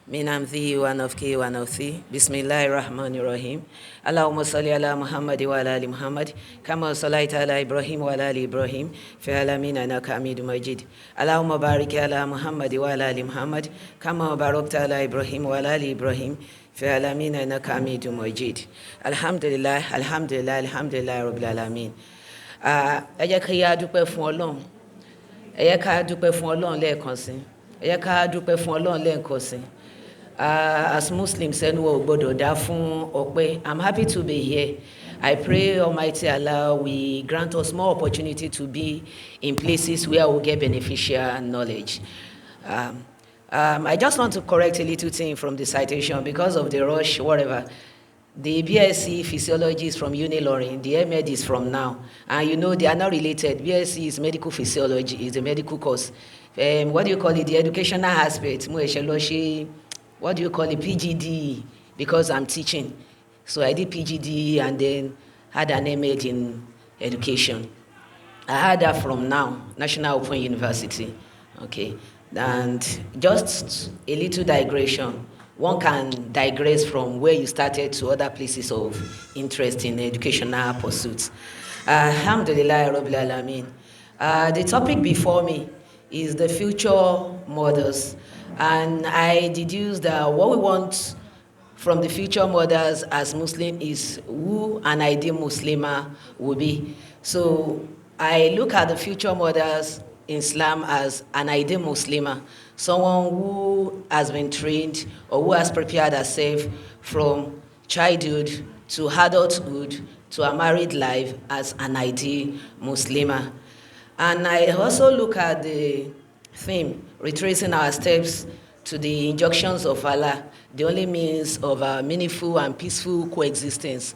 من أمثي ونفكي ونفثي بسم الله الرحمن الرحيم اللهم صل على محمد وعلى آل محمد كما صليت على إبراهيم وعلى آل إبراهيم في العالمين إنك حميد مجيد اللهم بارك على محمد وعلى آل محمد كما باركت على إبراهيم وعلى آل إبراهيم في العالمين إنك حميد مجيد الحمد لله الحمد لله الحمد لله رب العالمين. ẹ jẹ́ kí a dúpẹ́ fún Ọlọ́run, ẹ jẹ́ ká dúpẹ́ fún Ọlọ́run lẹ́ẹ̀kan sí, ẹ jẹ́ ká dúpẹ́ fún Ọlọ́run lẹ́ẹ̀kan sí. As Muslims, ẹnu wa ò gbọdọ̀ dá fún ọpẹ́. I'm happy to be here. I pray Almighty Allah will grant us more opportunity to be in places where we get beneficial knowledge. I just want to correct a little thing from the citation because of the rush, whatever. The BSc Physiology is from Unilorin, the MEd is from Now. And you know they are not related. BSc is medical physiology, is a medical course. What do you call it? The educational aspect. What do you call it? PGD, because I'm teaching. So I did PGD and then had an MEd in education. I had that from Now, National Open University. Okay. And just a little digression. One can digress from where you started to other places of interest in educational pursuits. Alhamdulillah Rabbil Alameen. The topic before me is the future mothers. And I deduce that what we want from the future mothers as Muslim is who an ideal Muslimah will be. So I look at the future mothers in Islam as an ideal Muslimah, someone who has been trained or who has prepared herself from childhood to adulthood to a married life as an ideal Muslimah. And I also look at the theme, retracing our steps to the injunctions of Allah, the only means of a meaningful and peaceful coexistence,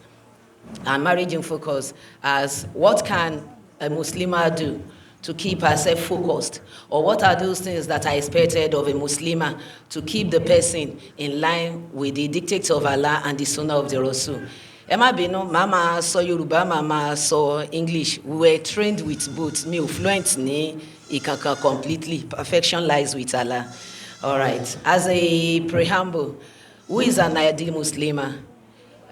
and marriage in focus as what can a Muslimah do to keep herself focused, or what are those things that are expected of a Muslimah to keep the person in line with the dictates of Allah and the Sunnah of the Rasul. Emma Bino, Mama saw Yoruba, Mama saw English. We were trained with both. Me fluent ni ikaka completely. Perfection lies with Allah. All right. As a preamble, who is an ideal Muslimah?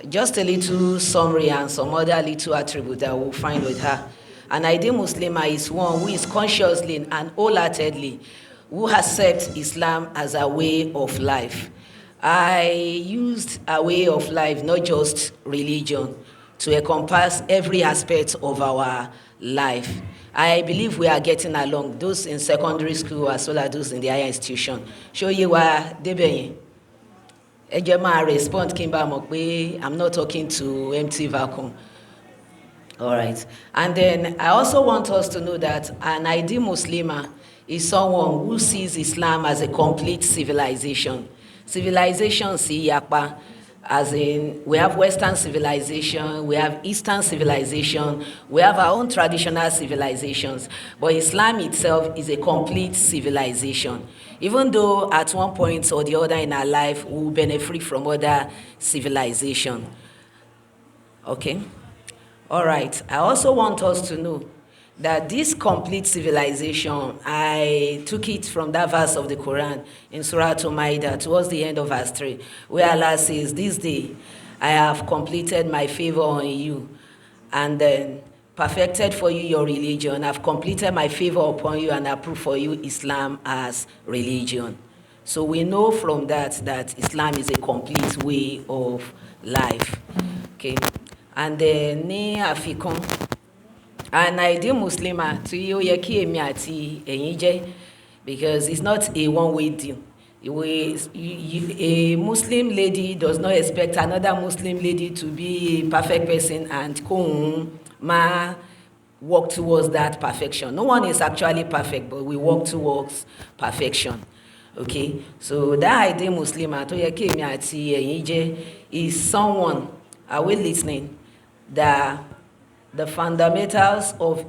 Just a little summary and some other little attributes that we'll find with her. An ideal Muslimah is one who is consciously and wholeheartedly who accepts Islam as a way of life. I used a way of life, not just religion, to encompass every aspect of our life. I believe we are getting along, those in secondary school as well as those in the higher institution. Show you why Debeye. Ejema respond Kimba Mokwe, I'm not talking to empty vacuum. All right. And then I also want us to know that an ideal Muslimah is someone who sees Islam as a complete civilization. Civilization, see yapa, as in we have Western civilization, we have Eastern civilization, we have our own traditional civilizations, but Islam itself is a complete civilization. Even though at one point or the other in our life we will benefit from other civilization. Okay? All right. I also want us to know that this complete civilization, I took it from that verse of the Quran in Surah Al-Ma'idah towards the end of verse 3, where Allah says, this day I have completed my favor on you and then perfected for you your religion. I've completed my favor upon you and approved for you Islam as religion. So we know from that Islam is a complete way of life. Okay. And then ní àfikún, an ideal Muslimah tí ó yẹ kí èmi àti ẹ̀yin jẹ́, because it's not a one-way deal. A Muslim lady does not expect another Muslim lady to be a perfect person and ma work towards that perfection. No one is actually perfect, but we work towards perfection. Okay, so that ideal Muslimah tó yẹ kí èmi àti ẹ̀yin jẹ́ is someone, are we listening? The fundamentals of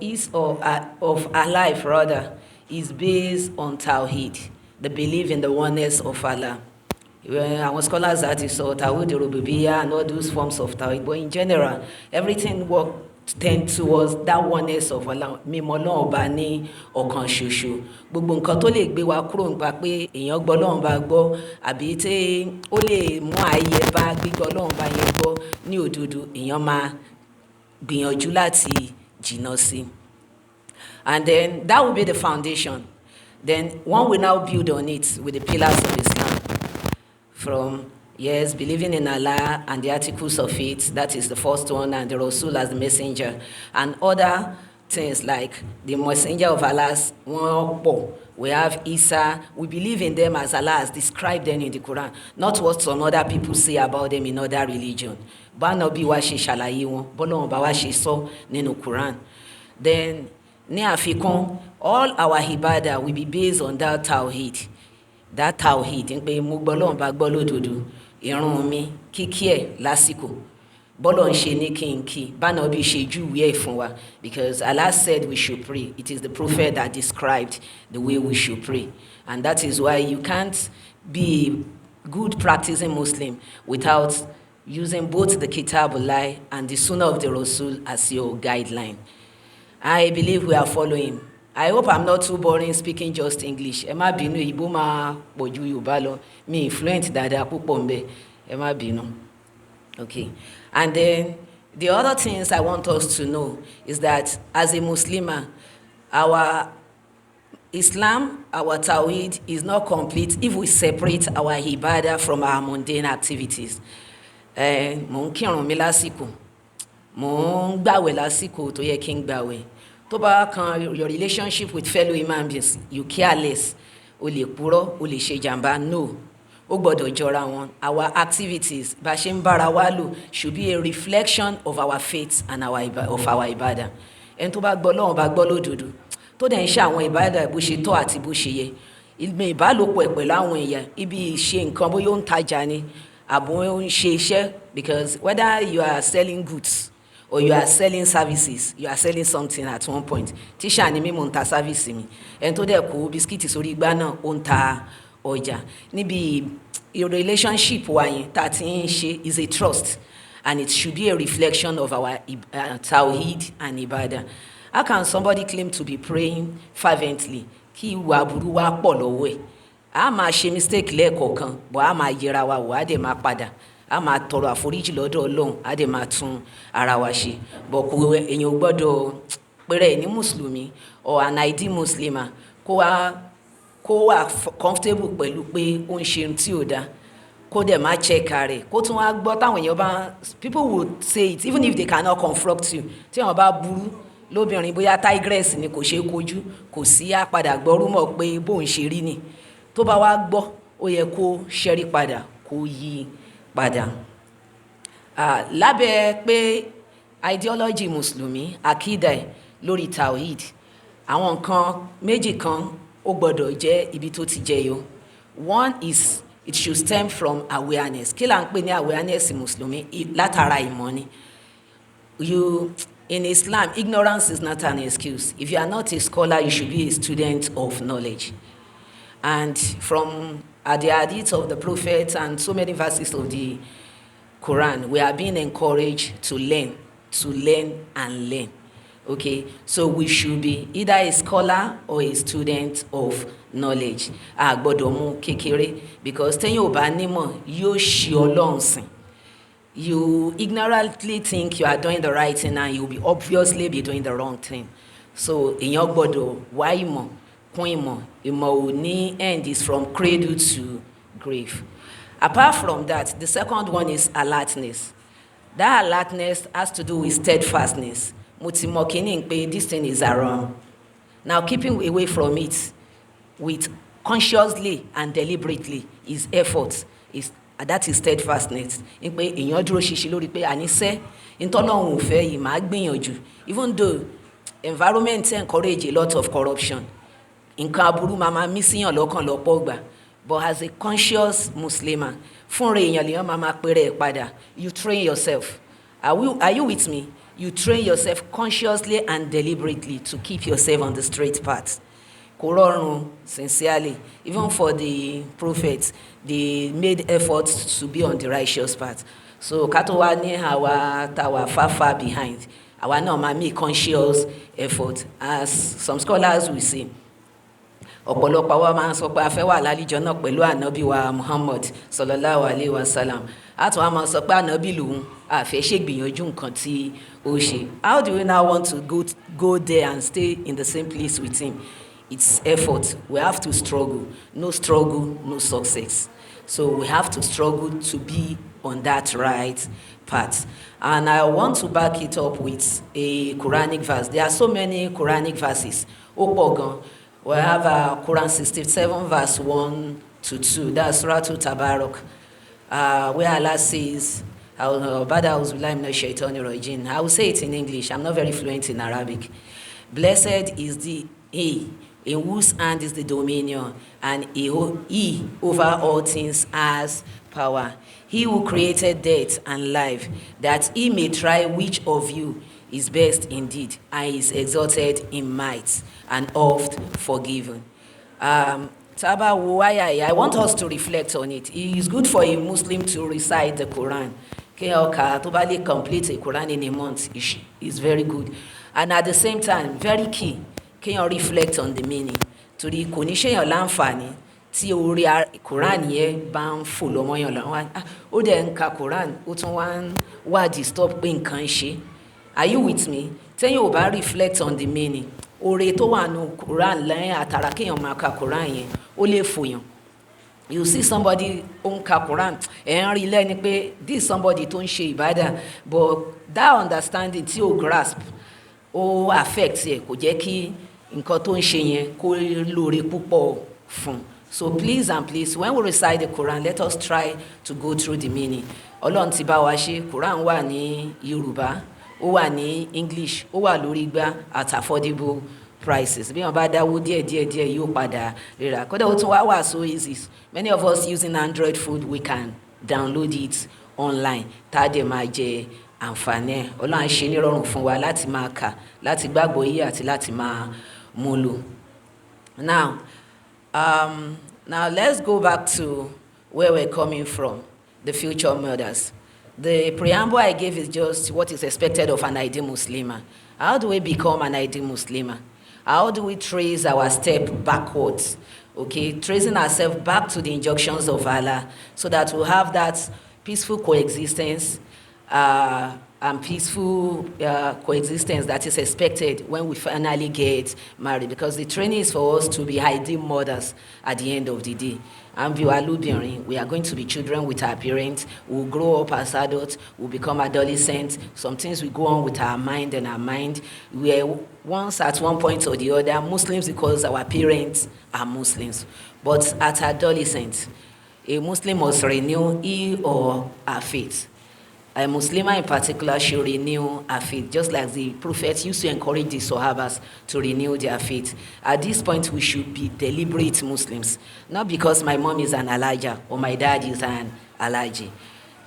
our life rather is based on Tawheed, the belief in the oneness of Allah. Our scholars that is Tawheed Rububiyyah and all those forms of Tawheed, but in general, everything works tend towards that oneness of Allah, mímọ̀ Ọlọ́run Ọba ní ọ̀kan ṣoṣo. Gbogbo nǹkan tó lè gbé wa kúrò nípa pé èèyàn gbọ́ Ọlọ́run Ọba gbọ́ àbí tí ó lè mú ààyè bá gbígbọ́ Ọlọ́run Ọba yẹn gbọ́ ní òdodo, èèyàn máa gbìyànjú láti jìnnà sí. And then that will be the foundation. Then one will now build on it with the pillars of Islam. From, yes, believing in Allah and the articles of it, that is the first one, and the Rasul as the messenger. And other things like the messenger of Allah, we have Isa, we believe in them as Allah has described them in the Quran, not what some other people say about them in other religion. Bánabi wa ṣe ṣàlàyé wọn, bọ́lọ́run bá wa ṣe sọ nínú Quran. Then, ní àfikún, all our ibadah will be based on that tawhid. That tawhid, ń pé mo gbọ́ Ọlọ́run bá gbọ́ lódodo, ìrun mi, kíkí ẹ̀ lásìkò, bọ́lọ́run ṣe ní kí n kí, bánabi ṣe júwe ẹ̀ fún wa, because Allah said we should pray. It is the prophet that described the way we should pray. And that is why you can't be good practicing Muslim without using both the Kitabullah and the Sunnah of the Rasul as your guideline. I believe we are following. I hope I'm not too boring speaking just English. Ẹ má bínú, Ìgbò máa pọ̀ ju Yorùbá lọ. Mi fluent dáadáa púpọ̀ ńbẹ̀. Ẹ má bínú. Okay. And then the other things I want us to know is that as a Muslimah, our Islam, our Tawhid is not complete if we separate our ibadah from our mundane activities. Mò ń kírun mi lásìkò, mò ń gbàwẹ̀ lásìkò tó yẹ kí n gbàwẹ̀. Tó bá kan your relationship with fellow human beings, you care less. O lè purọ́, o lè ṣe jàmbá, no. Ó gbọ́dọ̀ jọra wọn. Our activities, bá ṣe ń bára wa lò, should be a reflection of our faith and of our ibadah. Ẹni tó bá gbọ́ Ọlọ́run bá gbọ́ lódodo, tó dẹ̀ ń ṣe àwọn ibadah bó ṣe tọ́ àti bó ṣe yẹ. Ìbálòpọ̀ ẹ̀ pẹ̀lú àwọn èèyàn, ibi ìṣe nǹkan bóyá ó ń tajà ni, àbò ń ṣe iṣẹ́, because whether you are selling goods or you are selling services, you are selling something at one point. Tíṣà ni mí, mo ń ta service mi. Ẹni tó dẹ̀ kó bisikíìtì sórí igbá náà, ó ń ta ọjà. Níbi relationship wa yẹn tá ti ń ṣe is a trust, and it should be a reflection of our tawhid and ibadah. How can somebody claim to be praying fervently kí ìwà burú wa pọ̀ lọ́wọ́ ẹ̀? A máa ṣe mistake lẹ́ẹ̀kọ̀ọ̀kan, but a máa yẹra wa wò, a dẹ̀ máa padà. A máa tọrọ àforíjì lọ́dọ̀ Ọlọ́run, a dẹ̀ máa tún ara wa ṣe. But èèyàn ò gbọ́dọ̀ péré ní Mùsùlùmí or an ideal Muslimah kó wà comfortable pẹ̀lú pé ó ń ṣe tí ò dáa, kó dẹ̀ máa check rẹ̀, kó tún wá gbọ́ táwọn èèyàn bá, people would say it even if they cannot confront you. Tí wọ́n bá burú lóbìnrin, bóyá tigress ni kò ṣe é kojú, kò sí àpadà gbọ́ rúmọ̀ pé bóun ṣe rí ni. Tó bá wá gbọ́, ó yẹ kó ṣẹ́rí padà, kó yí padà. Lábẹ́ pé ideology Mùsùlùmí, àkídà lórí tawhid, àwọn nǹkan méjì kan ó gbọ́dọ̀ jẹ́ ibi tó ti jẹyọ. One is it should stem from awareness. Kí là ń pè ní awareness Mùsùlùmí? Látara ìmọ̀ ni. In Islam, ignorance is not an excuse. If you are not a scholar, you should be a student of knowledge. And from the hadith of the Prophet and so many verses of the Quran, we are being encouraged to learn and learn. Okay, so we should be either a scholar or a student of knowledge. A gbọ́dọ̀ mú kékeré, because téèyàn ò bá nímọ̀ yóò ṣì Ọlọ́run sìn. You ignorantly think you are doing the right thing and you will be obviously be doing the wrong thing. So èèyàn gbọ́dọ̀ wá ìmọ̀ kún ìmọ̀. Ìmọ̀ ò ní end, is from cradle to grave. Apart from that, the second one is alertness. That alertness has to do with steadfastness. Mo ti mọ̀ kíní pé this thing is wrong. Now keeping away from it with consciously and deliberately is effort. That is steadfastness. In pé èèyàn dúró ṣinṣin lórí pé àníṣe ìtọ́lọ́run ò fẹ́ yìí máa gbìyànjú. Even though environment encourage a lot of corruption, nǹkan aburú máa mí síyàn lọ́kàn lọ́pọ̀ gbà. But as a conscious Muslimah, fúnra èèyàn lèèyàn máa péré ẹ̀ padà. You train yourself. Are you with me? You train yourself consciously and deliberately to keep yourself on the straight path. Kò rọrùn, sincerely. Even for the prophets, they made efforts to be on the righteous path. So ká tó wá ní àwa far behind. àwa náà máa make conscious effort. As some scholars will say, ọ̀pọ̀lọpọ̀ wa máa ń sọ pé a fẹ́ wà lálìjọ náà pẹ̀lú ànábì wa Muhammad sallallahu alayhi wa sallam. A tún wá máa sọ pé ànábì lòun a fẹ́ ṣègbìyànjú nǹkan tí ó ṣe. How do we now want to go there and stay in the same place with him? It's effort. We have to struggle. No struggle, no success. So we have to struggle to be on that right path. And I want to back it up with a Quranic verse. There are so many Quranic verses. Opogon. We have Quran 67 verse 1 to 2. That's Surah Tabarak. Where Allah says, I will say it in English. I'm not very fluent in Arabic. Blessed is the He in whose hand is the dominion, and he over all things has power. He who created death and life, that he may try which of you is best indeed, and is exalted in might, and oft forgiven. I want us to reflect on it. It is good for a Muslim to recite the Quran. To complete a Quran in a month is very good. And at the same time, very key, kéèyàn reflect on the meaning. Torí kò ní ṣèyàn láǹfààní tí orí Quran yẹn bá ń fò lọ́mọyàn lọ́wọ́. Ó dẹ̀ ń ka Quran, ó tún wá disturb pé nǹkan ṣe. Are you with me? Téèyàn ò bá reflect on the meaning, oore tó wà nù Quran lẹ́yìn àtàrà kéèyàn máa ka Quran yẹn, ó lè fòyàn. You see somebody ó ń ka Quran, ẹ̀ ń rí lẹ́ni pé this somebody tó ń ṣe ìbádà, but that understanding tí ó grasp, ó affect ẹ̀, kò jẹ́ kí nǹkan tó ń ṣe yẹn kó lóore púpọ̀ fún. So please and please, when we recite the Quran, let us try to go through the meaning. Ọlọ́run ti bá wa ṣe, Quran wà ní Yorùbá, ó wà ní English, ó wà lórí igbá at affordable prices. Bí wọ́n bá dáwó díẹ̀ yóò padà rírà. Kódà ó tún wà so easy. Many of us using Android phone, we can download it online. Tá a dẹ̀ máa jẹ àǹfààní ẹ̀. Ọlọ́run ṣe ní rọrùn fún wa láti máa kà, láti gbàgbọ́ yé àti láti máa mú lò. Now let's go back to where we're coming from, the future mothers. The preamble I gave is just what is expected of an ideal Muslimah. How do we become an ideal Muslimah? How do we trace our step backwards? Okay, tracing ourselves back to the injunctions of Allah so that we'll have that peaceful coexistence and peaceful coexistence that is expected when we finally get married, because the training is for us to be ideal mothers at the end of the day. And we are going to be children with our parents. We'll grow up as adults. We'll become adolescents. Some things will go on with our mind and our mind. We are once at one point or the other Muslims because our parents are Muslims. But at adolescence, a Muslim must renew he or her faith. A Muslimah in particular should renew her faith, just like the Prophet used to encourage the Sahabas to renew their faith. At this point, we should be deliberate Muslims. Not because my mom is an Alhaja or my dad is an Alhaji.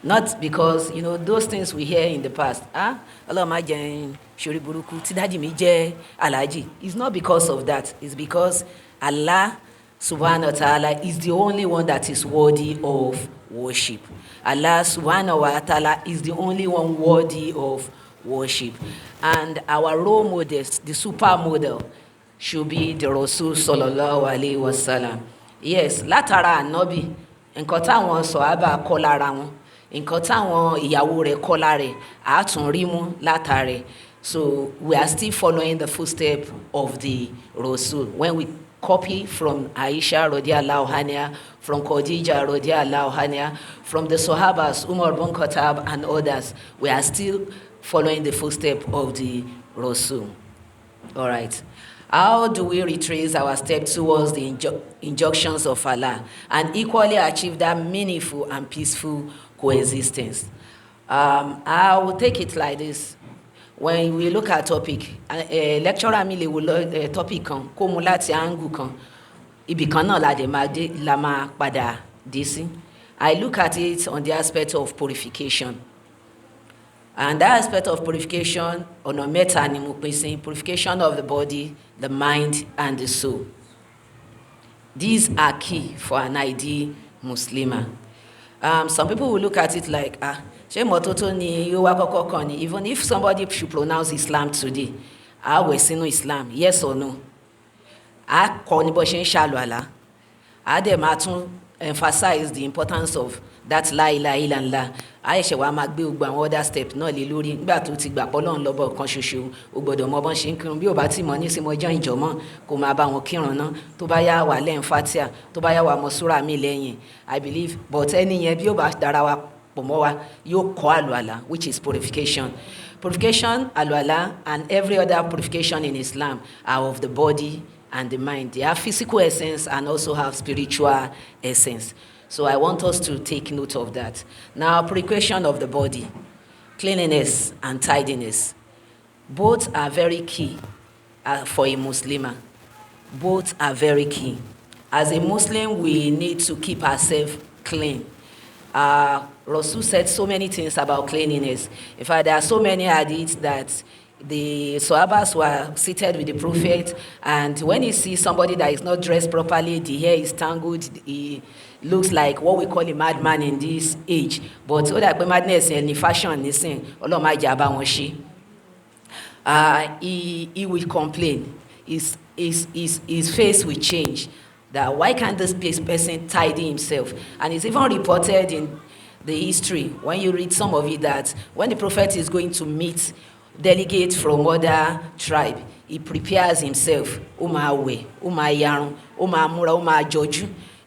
Not because, those things we hear in the past. Allah ma jẹ́ ṣorí burúkú, tí daddy mi jẹ́ Alhaji. It's not because of that. It's because Allah subhanahu wa ta'ala is the only one that is worthy of worship. Allah subhanahu wa ta'ala is the only one worthy of worship. And our role models, the supermodel, should be the Rasul sallallahu alayhi wa sallam. Yes, látara ànábì, nǹkan táwọn sọ̀hábà kọ́ lára wọn, nǹkan táwọn ìyàwó rẹ̀ kọ́ lára rẹ̀, á tún rí mú látara. So we are still following the footsteps of the Rasul. When we copy from Aisha radiyallahu anha, from Khadija radiyallahu anha, from the Sahabas, Umar bin Khattab and others, we are still following the footsteps of the Rasul. All right. How do we retrace our steps towards the injunctions of Allah and equally achieve that meaningful and peaceful coexistence? I will take it like this. When we look at topic, lecturer mi lè wo topic kan kó mú láti angle kan, ibì kan náà la máa padà dé sí. I look at it on the aspect of purification. And that aspect of purification, ọ̀nà mẹ́ta ni mo pín sí: purification of the body, the mind, and the soul. These are key for an ideal Muslimah. Some people will look at it like, ṣé mọ́tótó ni yóò wá kọ́kọ́ kàn ni? Even if somebody should pronounce Islam today, wẹ̀ sínú Islam, yes or no? Kọ́ ní bó ṣe ń ṣàlùwàlá. Dẹ̀ máa tún emphasize the importance of that la ilaha illallah. Ṣẹ̀ wá máa gbé gbogbo àwọn other step náà lé lórí nígbà tó ti gbà pọ́lọ́run lọ́bọ̀ kan ṣoṣo, ó gbọ́dọ̀ mọ bọ́n ṣe ń kírun. Bí ò bá ti mọ̀ ní sí mọ́ jọ́ ìjọ́mọ́ kó máa bá wọn kírun náà. Tó bá yá wà lẹ́yìn Fatiha, tó bá yá wà mọ súrà mi lẹ́yìn, I believe. But ẹni yẹn bí ó bá dára wa pọ̀ mọ́ wa yóò kọ́ àlùwàlá, which is purification. Purification, àlùwàlá, and every other purification in Islam are of the body and the mind. They have physical essence and also have spiritual essence. So I want us to take note of that. Now, purification of the body, cleanliness and tidiness. Both are very key for a Muslim. Both are very key. As a Muslim, we need to keep ourselves clean. Rasul said so many things about cleanliness. In fact, there are so many hadiths that the Sahabas were seated with the Prophet, and when he sees somebody that is not dressed properly, the hair is tangled, he looks like what we call a madman in this age. But all that madness and fashion is saying, he will complain. His face will change. That why can't this person tidy himself? And it's even reported in the history, when you read some of it, that when the Prophet is going to meet delegates from other tribe, he prepares himself.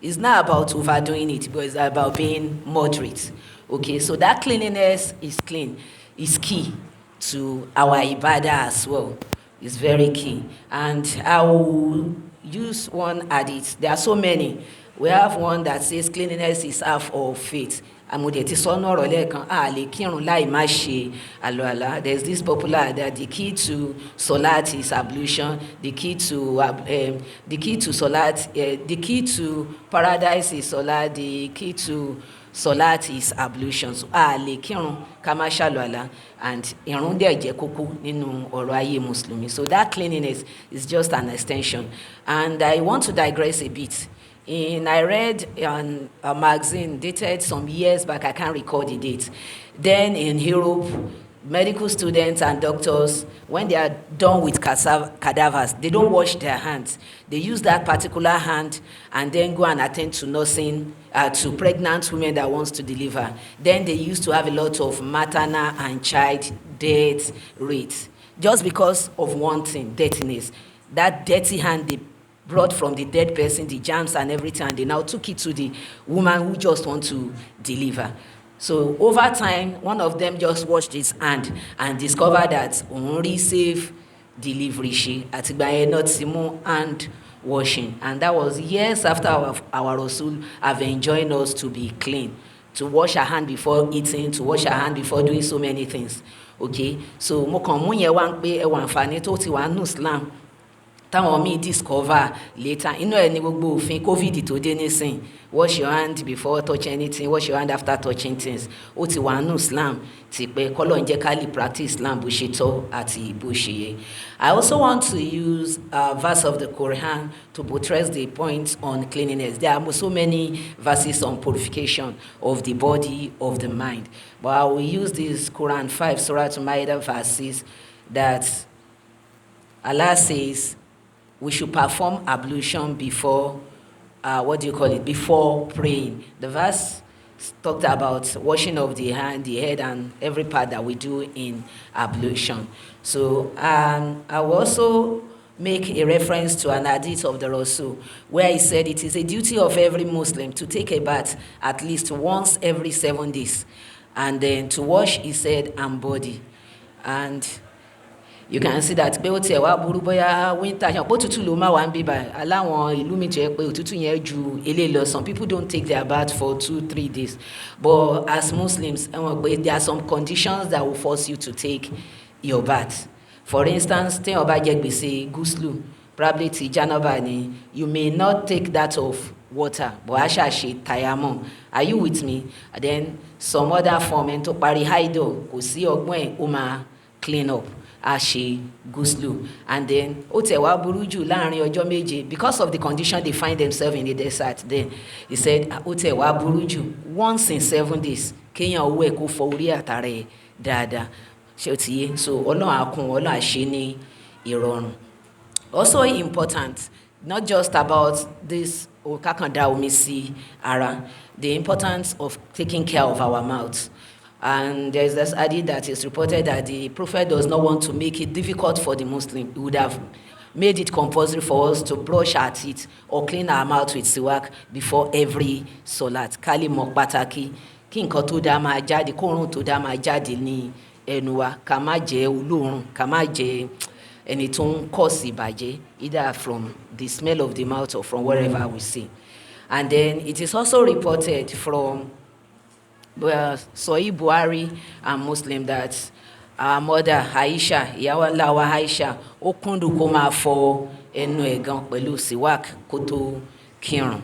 It's not about overdoing it, but it's about being moderate. Okay, so that cleanliness is key to our ibadah as well. It's very key. And I will use one hadith. There are so many. We have one that says cleanliness is half of faith. There's this popular that the key to salat is ablution, the key to salat, the key to paradise is salat, the key to salat is ablution. So kama ṣàlùwàlá, and irun dẹ̀ jẹ́ kókó nínú ọ̀rọ̀ ayé Mùsùlùmí. So that cleanliness is just an extension. And I want to digress a bit. I read on a magazine dated some years back, I can't recall the date. Then in Europe, medical students and doctors, when they are done with cadavers, they don't wash their hands. They use that particular hand and then go and attend to nursing, to pregnant women that wants to deliver. Then they used to have a lot of maternal and child death rates, just because of one thing, dirtiness. That dirty hand they brought from the dead person, the germs and everything, and they now took it to the woman who just want to deliver. So over time, one of them just washed his hand and discovered that only safe delivery she at not Simon hand washing. And that was years after our Rasul have enjoined us to be clean, to wash our hand before eating, to wash our hand before doing so many things. Okay? So mo kàn mú yẹn wá pé ẹwà àǹfààní tó ti wà nínú Islam táwọn míì discover later. Inú ẹ̀ ní gbogbo òfin COVID tó dé nísìn, wash your hand before touching anything, wash your hand after touching things. Ó ti wà nínú Islam ti pé kọ́lọ̀ ń jẹ́ ká lè practice Islam bó ṣe tọ́ àti bó ṣe yẹ. I also want to use a verse of the Quran to buttress the point on cleanliness. There are so many verses on purification of the body, of the mind. But I will use this Quran 5, Surah Al-Ma'idah verses that Allah says we should perform ablution before, before praying. The verse talked about washing of the hand, the head, and every part that we do in ablution. So I will also make a reference to an hadith of the Rasul, where he said it is a duty of every Muslim to take a bath at least once every 7 days, and then to wash his head and body. And you can see that pé ó tiẹ̀ wá burú bóyá winter ṣe pé òtútù ló máa wà ń bíbà aláwọn ìlú mi jẹ́ pé òtútù yẹn ju eléyìí lọ. Some people don't take their bath for 2-3 days, but as Muslims there are some conditions that will force you to take your bath. For instance, téèyàn bá jẹ gbèsè gúúsùlù, probably ti janaba ni, you may not take that of water, but a ṣáà ṣe tayammum. Are you with me? And then some other form ẹni tó parí haido kò sí ọgbọ́n ẹ̀ ó máa clean up. a ṣe guslu. And then ó tẹ̀ wá burú jù láàrin ọjọ́ méje because of the condition they find themselves in the desert. Then he said ó tẹ̀ wá burú jù once in 7 days kéèyàn owó ẹ̀ kó fọ orí àtàrà ẹ̀ dáadáa ṣé ó ti yé. So ọlọ́run á kún ọlọ́run á ṣe ní ìrọ̀rùn. Also important, not just about this kakanda omi sí ara, the importance of taking care of our mouth. And there's this hadith that is reported that the Prophet does not want to make it difficult for the Muslim. He would have made it compulsory for us to brush our teeth or clean our mouth with siwak before every salat. Kali mọ̀ pàtàkì kí nǹkan tó dá máa jáde, kóòrùn tó dá máa jáde ní ẹnu wa, ká má jẹ́ olóòórùn, ká má jẹ́ ẹni tó ń kọ̀sì ìbàjẹ́, either from the smell of the mouth or from wherever we see. And then it is also reported from Sahih Buhari and Muslim that our mother Aisha, ìyàwó ńlá wa Aisha, ó kúndùn kó máa fọ ẹnu ẹ̀ gan pẹ̀lú siwak kó tó kírun.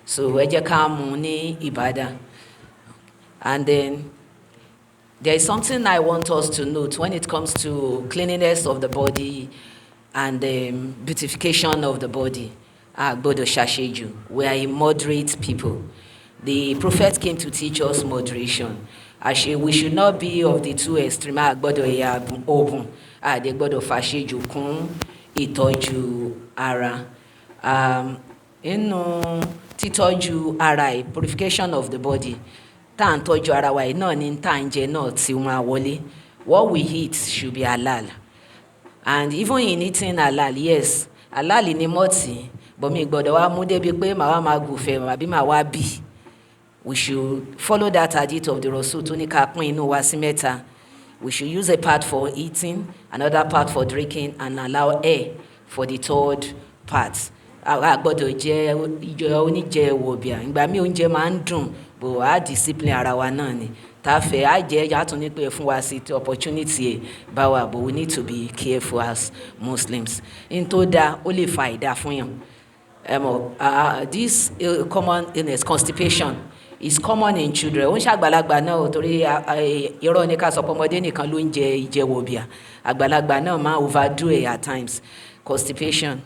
So ẹ jẹ́ ká mú ní ìbádà. And then there is something I want us to note when it comes to cleanliness of the body and beautification of the body. Agbodo ṣàṣejù. We are a moderate people. The Prophet came to teach us moderation. We should not be of the two extremes. Agbodo ẹ̀yà ogun. Àdègbọ́dọ̀ fàṣejù kún ìtọ́jú ara. Inú títọ́jú ara, purification of the body. Tá à ń tọ́jú ara wa náà ní tá à ń jẹ náà tí wọ́n á wọlé. What we eat should be halal. And even in eating halal, yes, halal ni mọ́tì, but mi gbọ́dọ̀ wá mú débi pé màá wá máa gùfẹ̀ àbí màá wá bì. We should follow that hadith of the Rasul tó ní ká pín inú wa sí mẹ́ta. We should use a part for eating, another part for drinking, and allow air for the third part. A gbọ́dọ̀ jẹ oníjẹ wọ̀bìà. Ìgbà míì oúnjẹ máa ń dùn, but a discipline ara wa náà ni. Tá fẹ́ á jẹ́ á tún ní pé fún wa sí opportunity bá wa, but we need to be careful as Muslims. In tó dáa ó lè fa ìdá fún yàn. This common illness, constipation, is common in children. Ó ń ṣàgbàlagbà náà torí irọ́ ní ká sọ pé ọmọdé nìkan ló ń jẹ ìjẹwọ̀bìà. Àgbàlagbà náà máa overdo it at times. Constipation.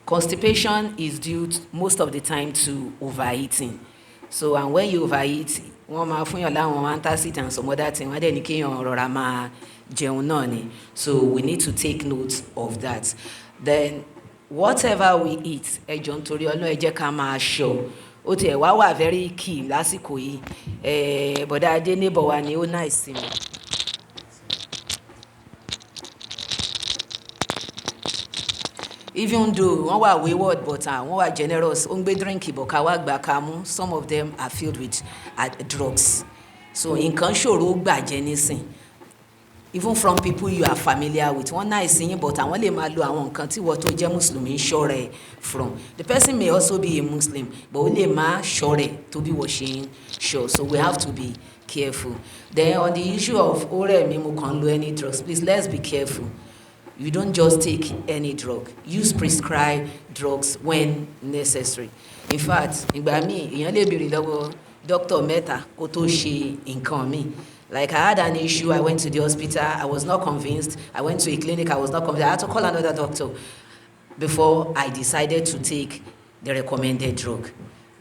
Constipation is due most of the time to overeating. So, and when you overeat, wọ́n máa fún yàn láwọn antacid and some other thing, wọ́n dẹ̀ ní kéèyàn rọra máa jẹun náà ni. So we need to take note of that. Then whatever we eat, ẹ jọ̀ọ́ nítorí Ọlọ́run ẹ jẹ́ ká máa ṣọ́. Ó tiẹ̀ wá wà very key lásìkò yìí. Bọ̀dá Adé neighbor wa ni ó nice sí mi. Even though wọ́n wà wayward but wọ́n wà generous, ó ń gbé drink bọ̀ ká wá gbà ká mú. Some of them are filled with drugs. So nǹkan ṣòro gbàjẹ́ nísìn. Even from people you are familiar with, wọ́n náà ìsìn yín but àwọn lè máa lo àwọn nǹkan tí wọ́n tó jẹ́ Mùsùlùmí ń ṣọ́ra ẹ̀ from. The person may also be a Muslim, but ó lè máa ṣọ́ra ẹ̀ tó bí wọ́n ṣe ń ṣọ́. So we have to be careful. Then on the issue of ọ̀rẹ́ mi mo kàn lo any drugs, please let's be careful. You don't just take any drug. Use prescribed drugs when necessary. In fact, ìgbà míì èèyàn lè béèrè lọ́wọ́ doctor mẹ́ta kó tó ṣe nǹkan mi. Like I had an issue, I went to the hospital, I was not convinced. I went to a clinic, I was not convinced. I had to call another doctor before I decided to take the recommended drug.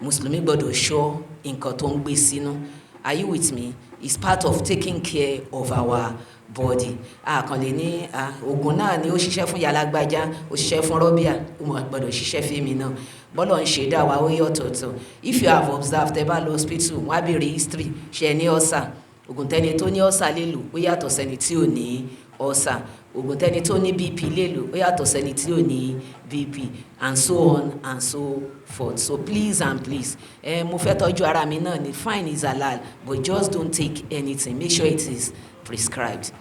Mùsùlùmí gbọ́dọ̀ ṣọ́ nǹkan tó ń gbé sínú. Are you with me? It's part of taking care of our body. Kàn lè ní oògùn náà ni ó ṣiṣẹ́ fún Yàlágbájá, ó ṣiṣẹ́ fún Rọ́bíà, ó mọ̀ gbọ́dọ̀ ṣiṣẹ́ fẹ́mi náà. Bọ́lọ̀ ń ṣe dá wa ó yọ̀tọ̀ọ̀tọ̀. If you have observed, ẹ bá lọ hospital, wọ́n á béèrè history, ṣé ẹ ní ulcer. Ògùn tẹ́ni tó ní ulcer lè lò ó yàtọ̀ sẹ́ni tí ò ní ulcer. Ògùn tẹ́ni tó ní BP lè lò ó yàtọ̀ sẹ́ni tí ò ní BP, and so on and so forth. So please and please, mo fẹ́ tọ́jú ara mi náà ni, fine is halal, but just don't take anything. Make sure it is prescribed.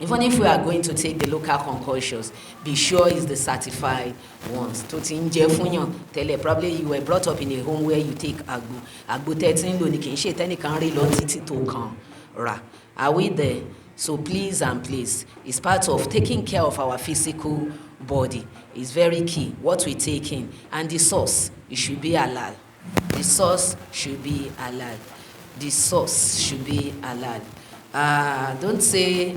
Even if we are going to take the local concoctions, be sure it's the certified ones. Tó ti ń jẹ fún yàn tẹ́lẹ̀, probably you were brought up in a home where you take agbo. Agbo tẹ́tí ń lò ní kì í ṣe tẹ́nìkan rí lọ títí tó kàn rà. Are we there? So please and please, it's part of taking care of our physical body. It's very key what we take in, and the source, it should be halal. The source should be halal. The source should be halal. Don't say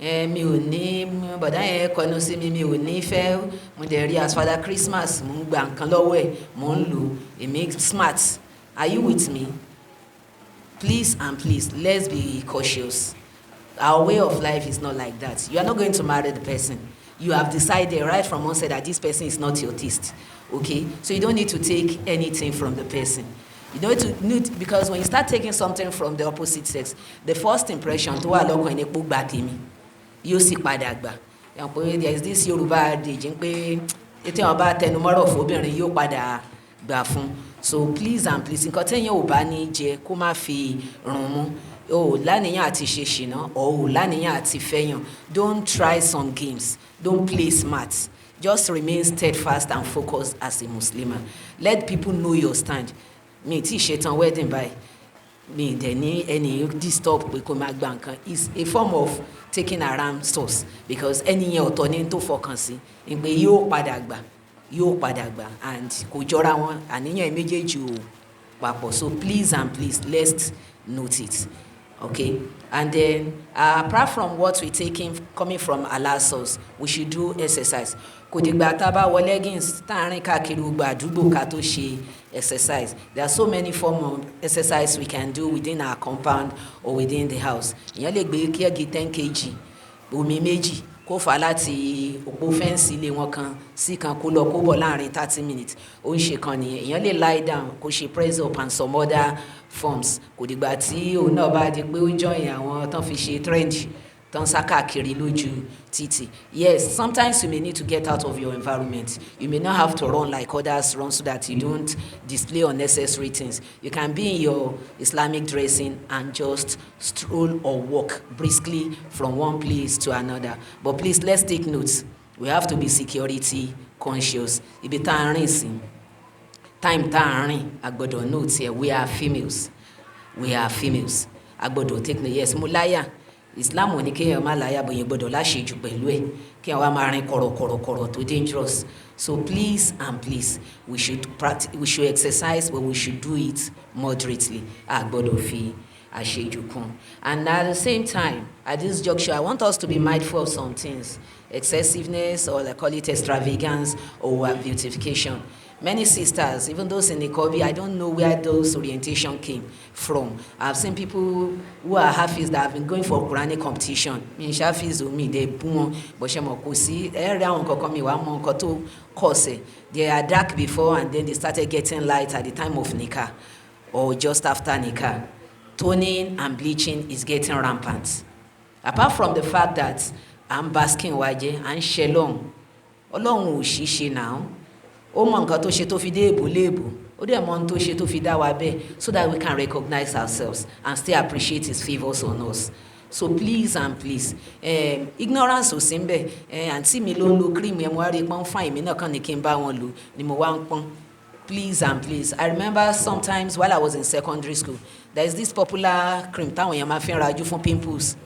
mi ò ní bọ̀dá yẹn kọnu sí mi ò ní fẹ́ mo dẹ̀ rí as Father Christmas mo ń gba nǹkan lọ́wọ́ ẹ̀ mo ń lò èmi smart. Are you with me? Please and please, let's be cautious. Our way of life is not like that. You are not going to marry the person. You have decided right from onset that this person is not your taste. Okay? So you don't need to take anything from the person. You don't need, because when you start taking something from the opposite sex, the first impression to wa lọ́kàn ẹni pé ó gbà tèmi yóò sì padà gbà. There is this Yorùbá adage pé ètò àwọn bá tẹnumọ́rọ̀ fóbìnrin yóò padà gbà fún. So please and please, nǹkan téèyàn ò bá ní jẹ kó má fi rùn mú. Lánìyàn àti ṣe ṣìnà or lánìyàn àti fẹ́yàn. Don't try some games. Don't play smart. Just remain steadfast and focused as a Muslimah. Let people know your stand. Mi ti ṣetán wedding by mi dẹ̀ ní any disturb pé kó má gba nǹkan is a form of taking around source because ẹni yẹn ọ̀tọ̀ ní tó fọkàn sí pé yóò padà gbà and kò jọra wọn àníyàn méjèèjì ò papọ̀. So please and please let's note it. Okay, and then apart from what we taking coming from Allah's source, we should do exercise. Kò dìgbà tá bá wọ leggings tá rìn káàkiri gbogbo àdúgbò ká tó ṣe exercise. There are so many forms of exercise we can do within our compound or within the house. Ìyẹn lè gbé kíẹ́gì 10 kg omi méjì kó fà láti òpó fẹ́ǹsì ilé wọn kan sí kan kó lọ kó bọ̀ láàrin 30 minutes ó ń ṣe kan nìyẹn. Ìyẹn lè lie down kó ṣe press up and some other forms. Kò dìgbà tí òun náà bá di pé ó join àwọn tán fi ṣe trend tán sá káàkiri lójú títì. Yes, sometimes you may need to get out of your environment. You may not have to run like others run so that you don't display unnecessary things. You can be in your Islamic dressing and just stroll or walk briskly from one place to another. But please, let's take notes. We have to be security conscious. Ibi tá a rìn sí, time tá a rìn, a gbọ́dọ̀ note here. We are females. A gbọ́dọ̀ take note. Yes, mo láyà. Islam ò ní kéèyàn má láyà bóyá gbọ́dọ̀ láṣejù pẹ̀lú ẹ̀ kéèyàn wá máa rìn kọ̀rọ̀kọ̀rọ̀ tó dangerous. So please and please, we should exercise, but we should do it moderately. A gbọ́dọ̀ fi àṣejù kún. And at the same time, at this juncture, I want us to be mindful of some things. Excessiveness, or I call it extravagance or beautification. Many sisters, even those in Nikobi, I don't know where those orientation came from. I've seen people who are Hafiz that have been going for Quranic competition. Hafiz me, they boom, but they are dark before and then they started getting light at the time of Nikah or just after Nikah. Toning and bleaching is getting rampant. Apart from the fact that I'm basking waje and shelong, Ọlọ́run ò ṣiṣẹ́ now. Ó mọ nǹkan tó ṣe tó fi dé èbò léèbò ó dẹ̀ mọ ohun tó ṣe tó fi dá wa bẹ́ẹ̀ so that we can recognize ourselves and still appreciate his favours on us. So please and please, ignorance ò sí ń bẹ̀ àǹtí mi ló ń lo cream ẹ̀ mo wá rí i pọ́n fún àìmí náà kàn ní kí n bá wọn lò ni mo wá ń pọ́n. Please and please, I remember sometimes while I was in secondary school, there is this popular cream táwọn èèyàn máa fi ń rajú fún pimples.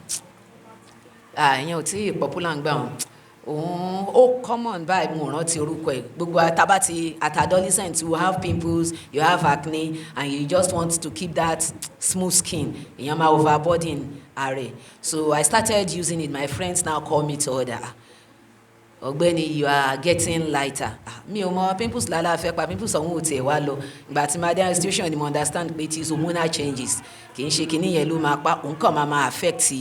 Ìyẹn ò tí ì popular ń gbà wọn. Oh, common by mo rántí orúkọ ẹ̀ gbogbo atabati at adolescent you have pimples, you have acne, and you just want to keep that smooth skin. Ìyẹn máa overburden ààrẹ. So I started using it. My friends now call me to order. Ọ̀gbẹ́ni, you are getting lighter. Mi ò mọ pimples lálá fẹ́ pa pimples ọ̀hún ò tiẹ̀ wá lọ. Ìgbà tí Madian institution ni mo understand pé it is hormonal changes. Kì í ṣe kíní yẹn ló máa pa òun kàn máa affect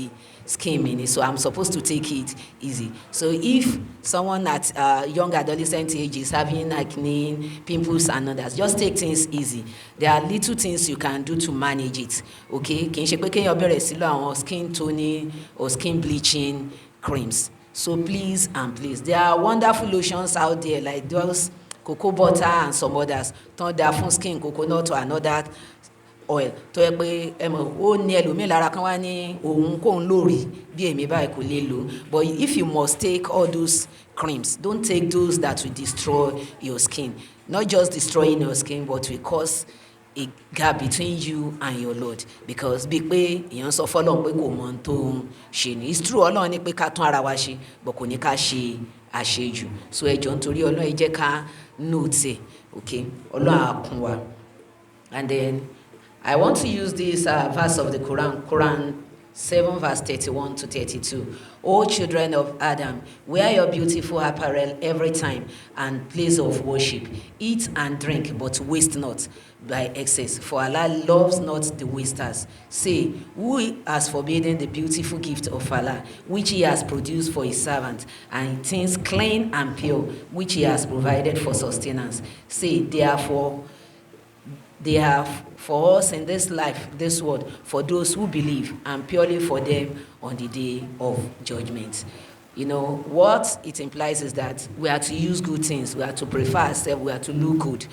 skin mini, so I'm supposed to take it easy. So if someone at young adolescent age is having acne, pimples and others, just take things easy. There are little things you can do to manage it. Okay? Kì í ṣe pé kéèyàn bẹ̀rẹ̀ sí lọ àwọn skin toning or skin bleaching creams. So please and please, there are wonderful lotions out there like those cocoa butter and some others. Tán da fún skin coconut or another oil tó yẹ pé ó ní ẹlòmíì lára kan wá ní òun kóun lórí bí èmi báyìí kò lè lò. But if you must take all those creams, don't take those that will destroy your skin. Not just destroying your skin, but will cause a gap between you and your Lord. Because bí pé èèyàn sọ fọ́lọ́run pé kò mọ ohun tó ń ṣe ni. It's true, Ọlọ́run ní pé ká tún ara wa ṣe, but kò ní ká ṣe àṣejù. So ẹ jọ̀ọ́ nítorí Ọlọ́run ẹ jẹ́ ká note ẹ̀, okay? Ọlọ́run á kún wa. And then I want to use this verse of the Quran 7 verse 31 to 32. O children of Adam, wear your beautiful apparel every time and place of worship. Eat and drink, but waste not by excess, for Allah loves not the wasters. Say, who has forbidden the beautiful gift of Allah, which he has produced for his servant, and things clean and pure, which he has provided for sustenance? Say, therefore, they have for us in this life, this world, for those who believe, and purely for them on the day of judgment. You know, what it implies is that we are to use good things, we are to prefer ourselves, we are to look good.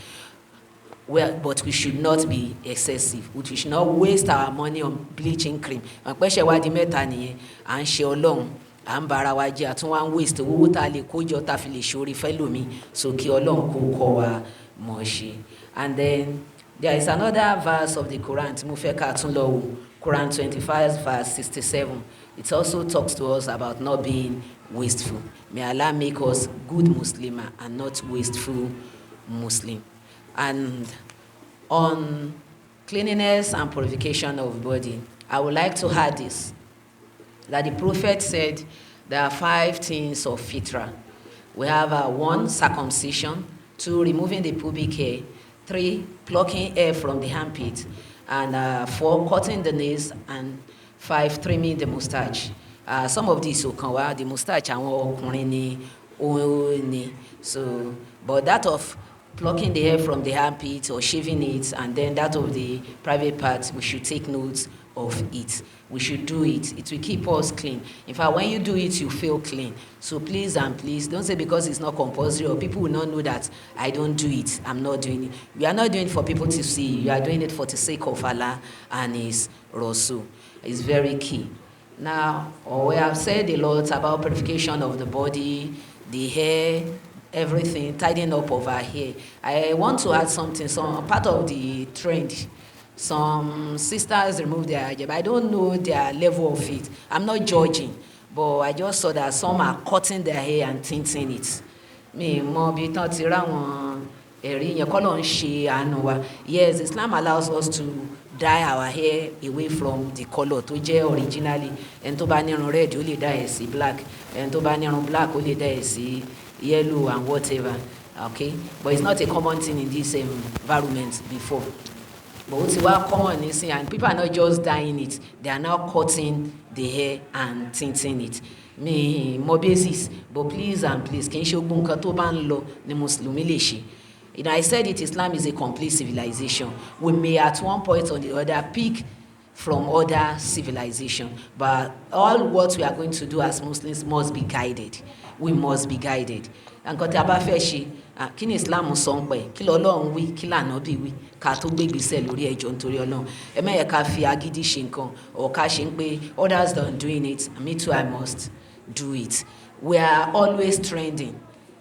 But we should not be excessive. We should not waste our money on bleaching cream. Àpẹẹṣẹ wa di mẹ́ta nìyẹn, à ń ṣe Ọlọ́run, à ń bara wa jẹ́, àtún wa ń waste owó tá a lè kójọ tá a fi lè ṣoore fẹ́lòmíì, so kí Ọlọ́run kó kọ́ wa mọ̀ ṣe. And then there is another verse of the Quran tí mo fẹ́ ká tún lọ wò, Quran 25 verse 67. It also talks to us about not being wasteful. May Allah make us good Muslim and not wasteful Muslim. And on cleanliness and purification of body, I would like to add this, that the Prophet said there are 5 things of fitra. We have 1, circumcision; 2, removing the pubic hair; 3, plucking hair from the armpit; and 4, cutting the nails; and 5, trimming the mustache. Some of these will come out, the mustache àwọn ọkùnrin ni ó ní. So, but that of plucking the hair from the armpit or shaving it, and then that of the private part, we should take note of it. We should do it. It will keep us clean. In fact, when you do it, you feel clean. So please and please, don't say because it's not compulsory or people will not know that I don't do it, I'm not doing it. We are not doing it for people to see. You are doing it for the sake of Allah and His Rasul. It's very key. Now, we have said a lot about purification of the body, the hair, everything, tidying up of our hair. I want to add something, some part of the trend. Some sisters remove their hijab. I don't know their level of it. I'm not judging, but I just saw that some are cutting their hair and tinting it. Yes, Islam allows us to dye our hair away from the color tó jẹ́ originally. Ẹni tó bá nírun red ó lè dye sí black, ẹni tó bá nírun black ó lè dye sí yellow and whatever. Okay, but it's not a common thing in this environment before. But what's common nísìnyí, and people are not just dyeing it, they are now cutting the hair and tinting it. More basis, but please and please, kì í ṣe gbogbo nǹkan tó bá ń lọ ni Mùsùlùmí lè ṣe. You know, I said it, Islam is a complete civilization. We may at one point or the other pick from other civilization, but all what we are going to do as Muslims must be guided. We must be guided. And nǹkan tí a bá fẹ́ ṣe, kí ni Islam sọ ń pẹ́, kí l'Ọlọ́run wí, kí l'Ànábì wí, ká tó gbé ìgbésẹ̀ lórí ẹjọ́ nítorí Ọlọ́run. Ẹ má yẹ ká fi agídí ṣe nǹkan, or ká ṣe ń pé others don't doing it, me too I must do it. We are always trending.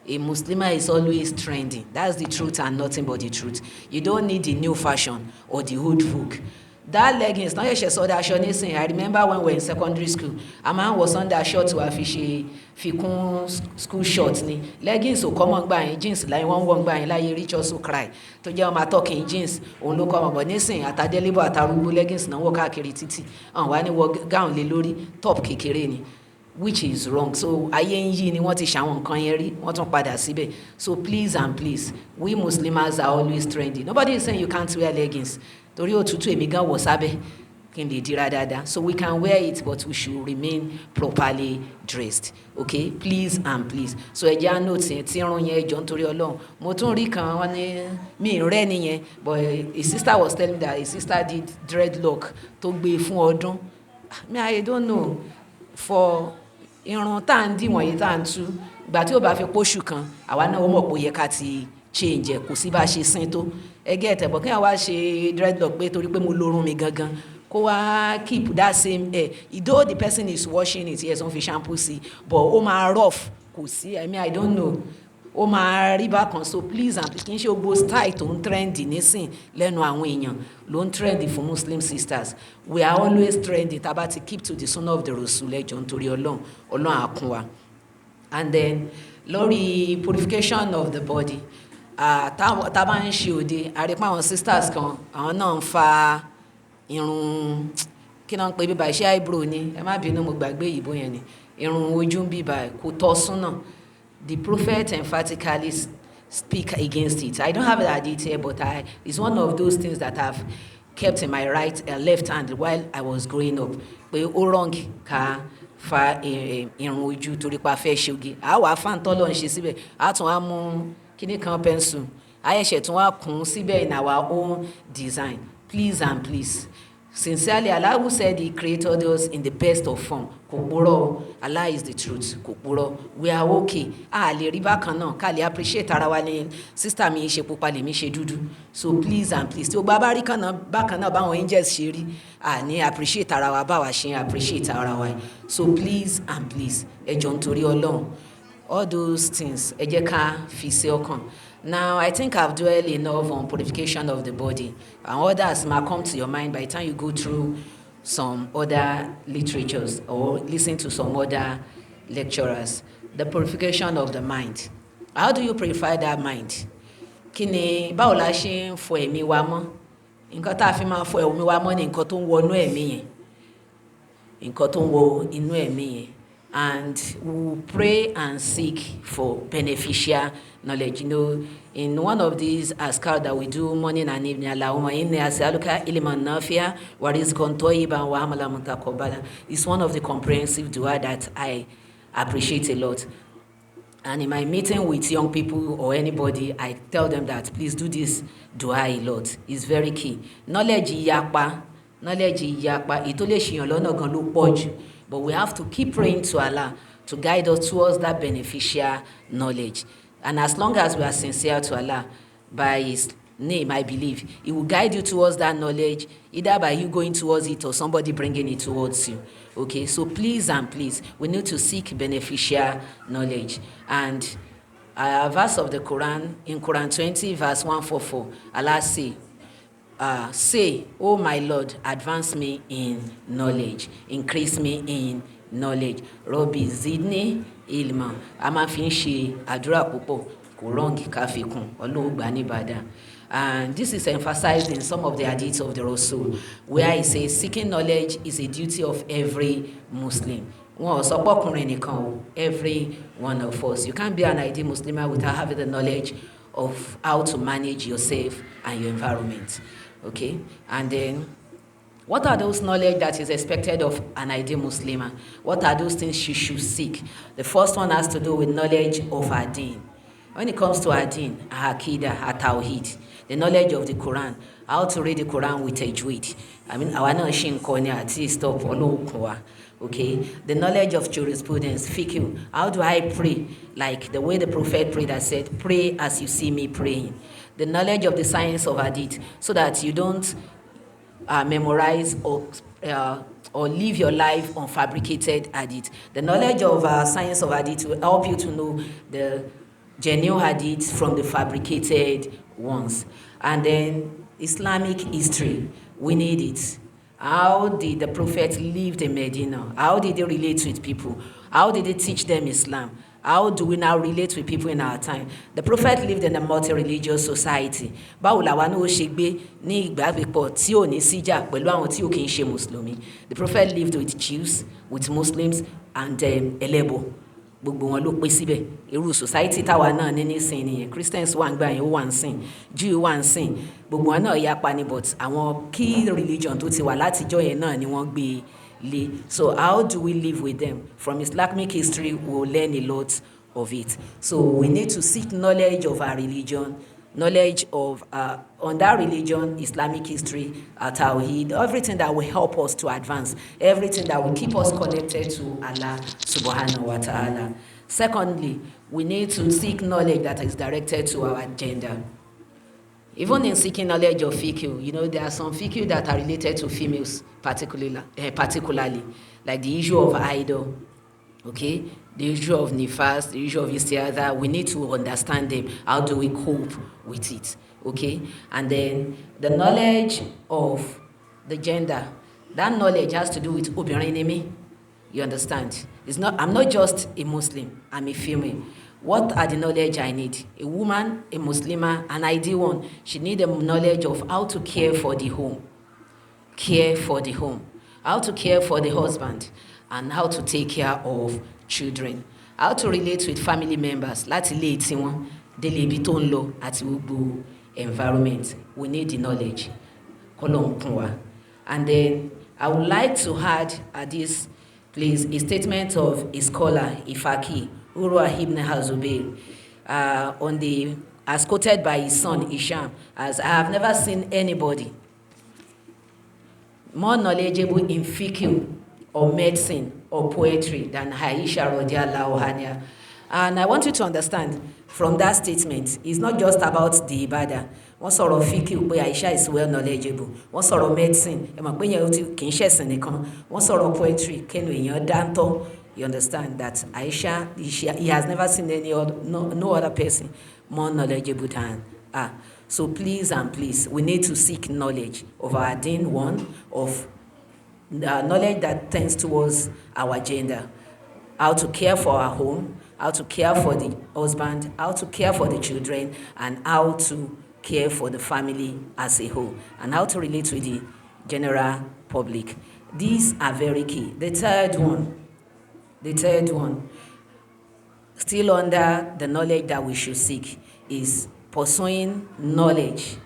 A Muslimah is always trending. That's the truth and nothing but the truth. You don't need the new fashion or the old folk. That leggings, náà ṣẹ̀ṣẹ̀ sọ aṣọ nísìnyí. I remember when we were in secondary school, a máa ń wọ Sunday short wa fi kún school short ni. Leggings ò common gbà yẹn, jeans láyé wọ́n wọ́n gbà yẹn láyé Rich Also Cry. Tó jẹ́ ọmọ talking jeans, òun ló common. But nísìnyí àtàdélébọ̀ àtàrúgbó leggings náà wọ̀ káàkiri títì. Àwọn wá ní wọ gown lé lórí, top kékeré ni. Which is wrong. So ayé ń yí ni wọ́n ti ṣàwọn nǹkan yẹn rí, wọ́n tún padà síbẹ̀. So please and please, we Muslims are always trendy. Nobody is saying you can't wear leggings. Torí òtútù èmi gan wọ̀ sábẹ́ kí n lè dira dáadáa. So we can wear it, but we should remain properly dressed. Okay, please and please. So ẹ jẹ́ ànóòtì yẹn tí irun yẹn jọ nítorí Ọlọ́run. Mo tún rí kan wọ́n ní mi rẹ́ nìyẹn, but a sister was telling me that a sister did dreadlock tó gbé fún ọdún. I don't know. For irun tá à ń dì wọ̀nyí tá à ń tú, ìgbà tí ó bá fi póṣù kan, àwa náà ó mọ̀ pé ó yẹ ká ti change ẹ̀, kò sí bá ṣe sin tó. Ẹgẹ́ ẹ̀tẹ̀bọ̀ kí wọ́n wá ṣe dreadlock pé torí pé mo lórun mi gangan, kó wá keep that same hair. Though the person is washing it, yes, wọ́n fi shampoo sí, but ó máa rough, kò sí, I don't know. Ó máa rí bákan. So please and please, kì í ṣe gbogbo style tó ń trendy nísìn lẹ́nu àwọn èèyàn ló ń trendy for Muslim sisters. We are always trendy tá bá ti keep to the sunnah of the Rasul ẹjọ́ nítorí Ọlọ́run á kún wa. And then lórí purification of the body, tá bá ń ṣe òde àrípá àwọn sisters kan àwọn náà ń fa irun kí náà ń pè bíbá iṣẹ́ eyebrow ni ẹ má bínú mo gbàgbé ìbò yẹn ni irun ojú ń bíbá kò tọ́ súnà. The prophet emphatically speak against it. I don't have that detail, but it's one of those things that I've kept in my left hand while I was growing up. Pé ó wrong ká fa irun ojú torí pa fẹ́ ṣe oge. Àwa fáńtọ́ lọ́n ṣe síbẹ̀, a tún wá mú kíní kan pencil, ayẹ̀ṣẹ̀ tún wá kùn síbẹ̀ in our own design. Please and please. Sincerely, Allah who said He created us in the best of form. Kò purọ́, Allah is the truth. Kò purọ́. We are okay. A lè rí bákan náà, ká lè appreciate ara wa ní sister mi ṣe pupa lèmi ṣe dúdú. So please and please, tí o bá rí kan náà bákan náà báwọn angels ṣe rí, a ní appreciate ara wa báwa ṣe appreciate ara wa. So please and please, ẹ jọ̀ọ́ nítorí Ọlọ́run. All those things, ẹ jẹ́ ká fi sí ọkàn. Now, I think I've dwelled enough on purification of the body. And others might come to your mind by the time you go through some other literatures or listen to some other lecturers. The purification of the mind. How do you purify that mind? Kí ni báwo la ṣe ń fọ ẹ̀mí wa mọ́? Nǹkan tá a fi máa fọ ẹ̀mí wa mọ́ ni nǹkan tó ń wọ inú ẹ̀mí yẹn. Nǹkan tó ń wọ inú ẹ̀mí yẹn. And we pray and seek for beneficial knowledge. You know, in one of these azkar that we do morning and evening, Allahumma inni as'aluka ilman nafi'a wa rizqan tayyiban wa amalan mutaqabbala. It's one of the comprehensive dua that I appreciate a lot. And in my meeting with young people or anybody, I tell them that please do this dua a lot. It's very key. Knowledge yapa, ito lè ṣìyàn lọ́nà gan ló pọ̀ jù. But we have to keep praying to Allah to guide us towards that beneficial knowledge. And as long as we are sincere to Allah, by His name, I believe, He will guide you towards that knowledge, either by you going towards it or somebody bringing it towards you. Okay, so please and please, we need to seek beneficial knowledge. And a verse of the Quran, in Quran 20, verse 144, Allah say, oh my Lord, advance me in knowledge, increase me in knowledge. Rabbi zidni ilma. A máa fi ń ṣe àdúrà púpọ̀, kò wrong ká fi kún, Ọlọ́run gbà ní ìbádà. And this is emphasized in some of the hadiths of the Rasul, where he says seeking knowledge is a duty of every Muslim. Wọn ò sọ pé ọkùnrin nìkan o, every one of us. You can't be an ideal Muslim without having the knowledge of how to manage yourself and your environment. Okay, and then what are those knowledge that is expected of an ideal Muslim? What are those things she should seek? The first one has to do with knowledge of our deen. When it comes to our deen, our aqidah, our tawhid, the knowledge of the Quran, how to read the Quran with tajweed. I mean, our náà ṣì ń kọ́ ni àti stop Ọlọ́run wa. Okay, the knowledge of jurisprudence, fiqh. How do I pray? Like the way the Prophet prayed, that said, pray as you see me praying. The knowledge of the science of hadith, so that you don't memorize or live your life on fabricated hadith. The knowledge of science of hadith will help you to know the genuine hadith from the fabricated ones. And then Islamic history, we need it. How did the Prophet live in Medina? How did he relate with people? How did he teach them Islam? How do we now relate with people in our time? The Prophet lived in a multi-religious society. Báwo làwa náà ó ṣe gbé ní ìgbàgbépọ̀ tí ò ní síjà pẹ̀lú àwọn tí ò kì í ṣe Mùsùlùmí? The Prophet lived with Jews, with Muslims, and Ẹlẹ́bọ. Gbogbo wọn ló pé síbẹ̀. Irú society táwa náà ní nísìn nìyẹn. Christians wà ń gbà yẹn, ó wà ń sìn. Jew wà ń sìn. Gbogbo wọn náà yapa ni, but àwọn key religion tó ti wà látijọ́ yẹn náà ni wọ́n gbé So how do we live with them? From Islamic history, we'll learn a lot of it. So we need to seek knowledge of our religion, knowledge of on that religion, Islamic history, Tawheed, everything that will help us to advance, everything that will keep us connected to Allah subhanahu wa ta'ala. Secondly, we need to seek knowledge that is directed to our gender. Even in seeking knowledge of fiqh, you know, there are some fiqh that are related to females particularly, like the issue of idol, okay, the issue of nifas, the issue of istiadah. We need to understand them. How do we cope with it, okay? And then the knowledge of the gender, that knowledge has to do with obìnrin ni mí. You understand? I'm not just a Muslim, I'm a female. What are the knowledge I need? A woman, a Muslimah, an ideal one, she needs the knowledge of how to care for the home. Care for the home. How to care for the husband. And how to take care of children. How to relate with family members. Láti ilé tí wọ́n, délé ibi tó ń lọ àti gbogbo environment. We need the knowledge. K'Ọlọ́run kún wa. And then I would like to add at this place a statement of a scholar, Ifaki, Urwa ibn Hazubair, as quoted by his son Isham, as I have never seen anybody more knowledgeable in fiqh or medicine or poetry than Aisha radiallahu anha. And I want you to understand from that statement, it's not just about the ibadah. Wọ́n sọ̀rọ̀ fiqh pé Aisha is well knowledgeable. Wọ́n sọ̀rọ̀ medicine, ẹ mọ̀ pé yẹn kì í ṣẹ̀sìn nìkan. Wọ́n sọ̀rọ̀ poetry, kẹ́nu èèyàn dáńtọ́. You understand that Aisha, he has never seen no other person more knowledgeable than her. So please and please, we need to seek knowledge of our deen, one, of knowledge that tends towards our gender, how to care for our home, how to care for the husband, how to care for the children, and how to care for the family as a whole, and how to relate with the general public. These are very key. The third one, still under the knowledge that we should seek, is pursuing knowledge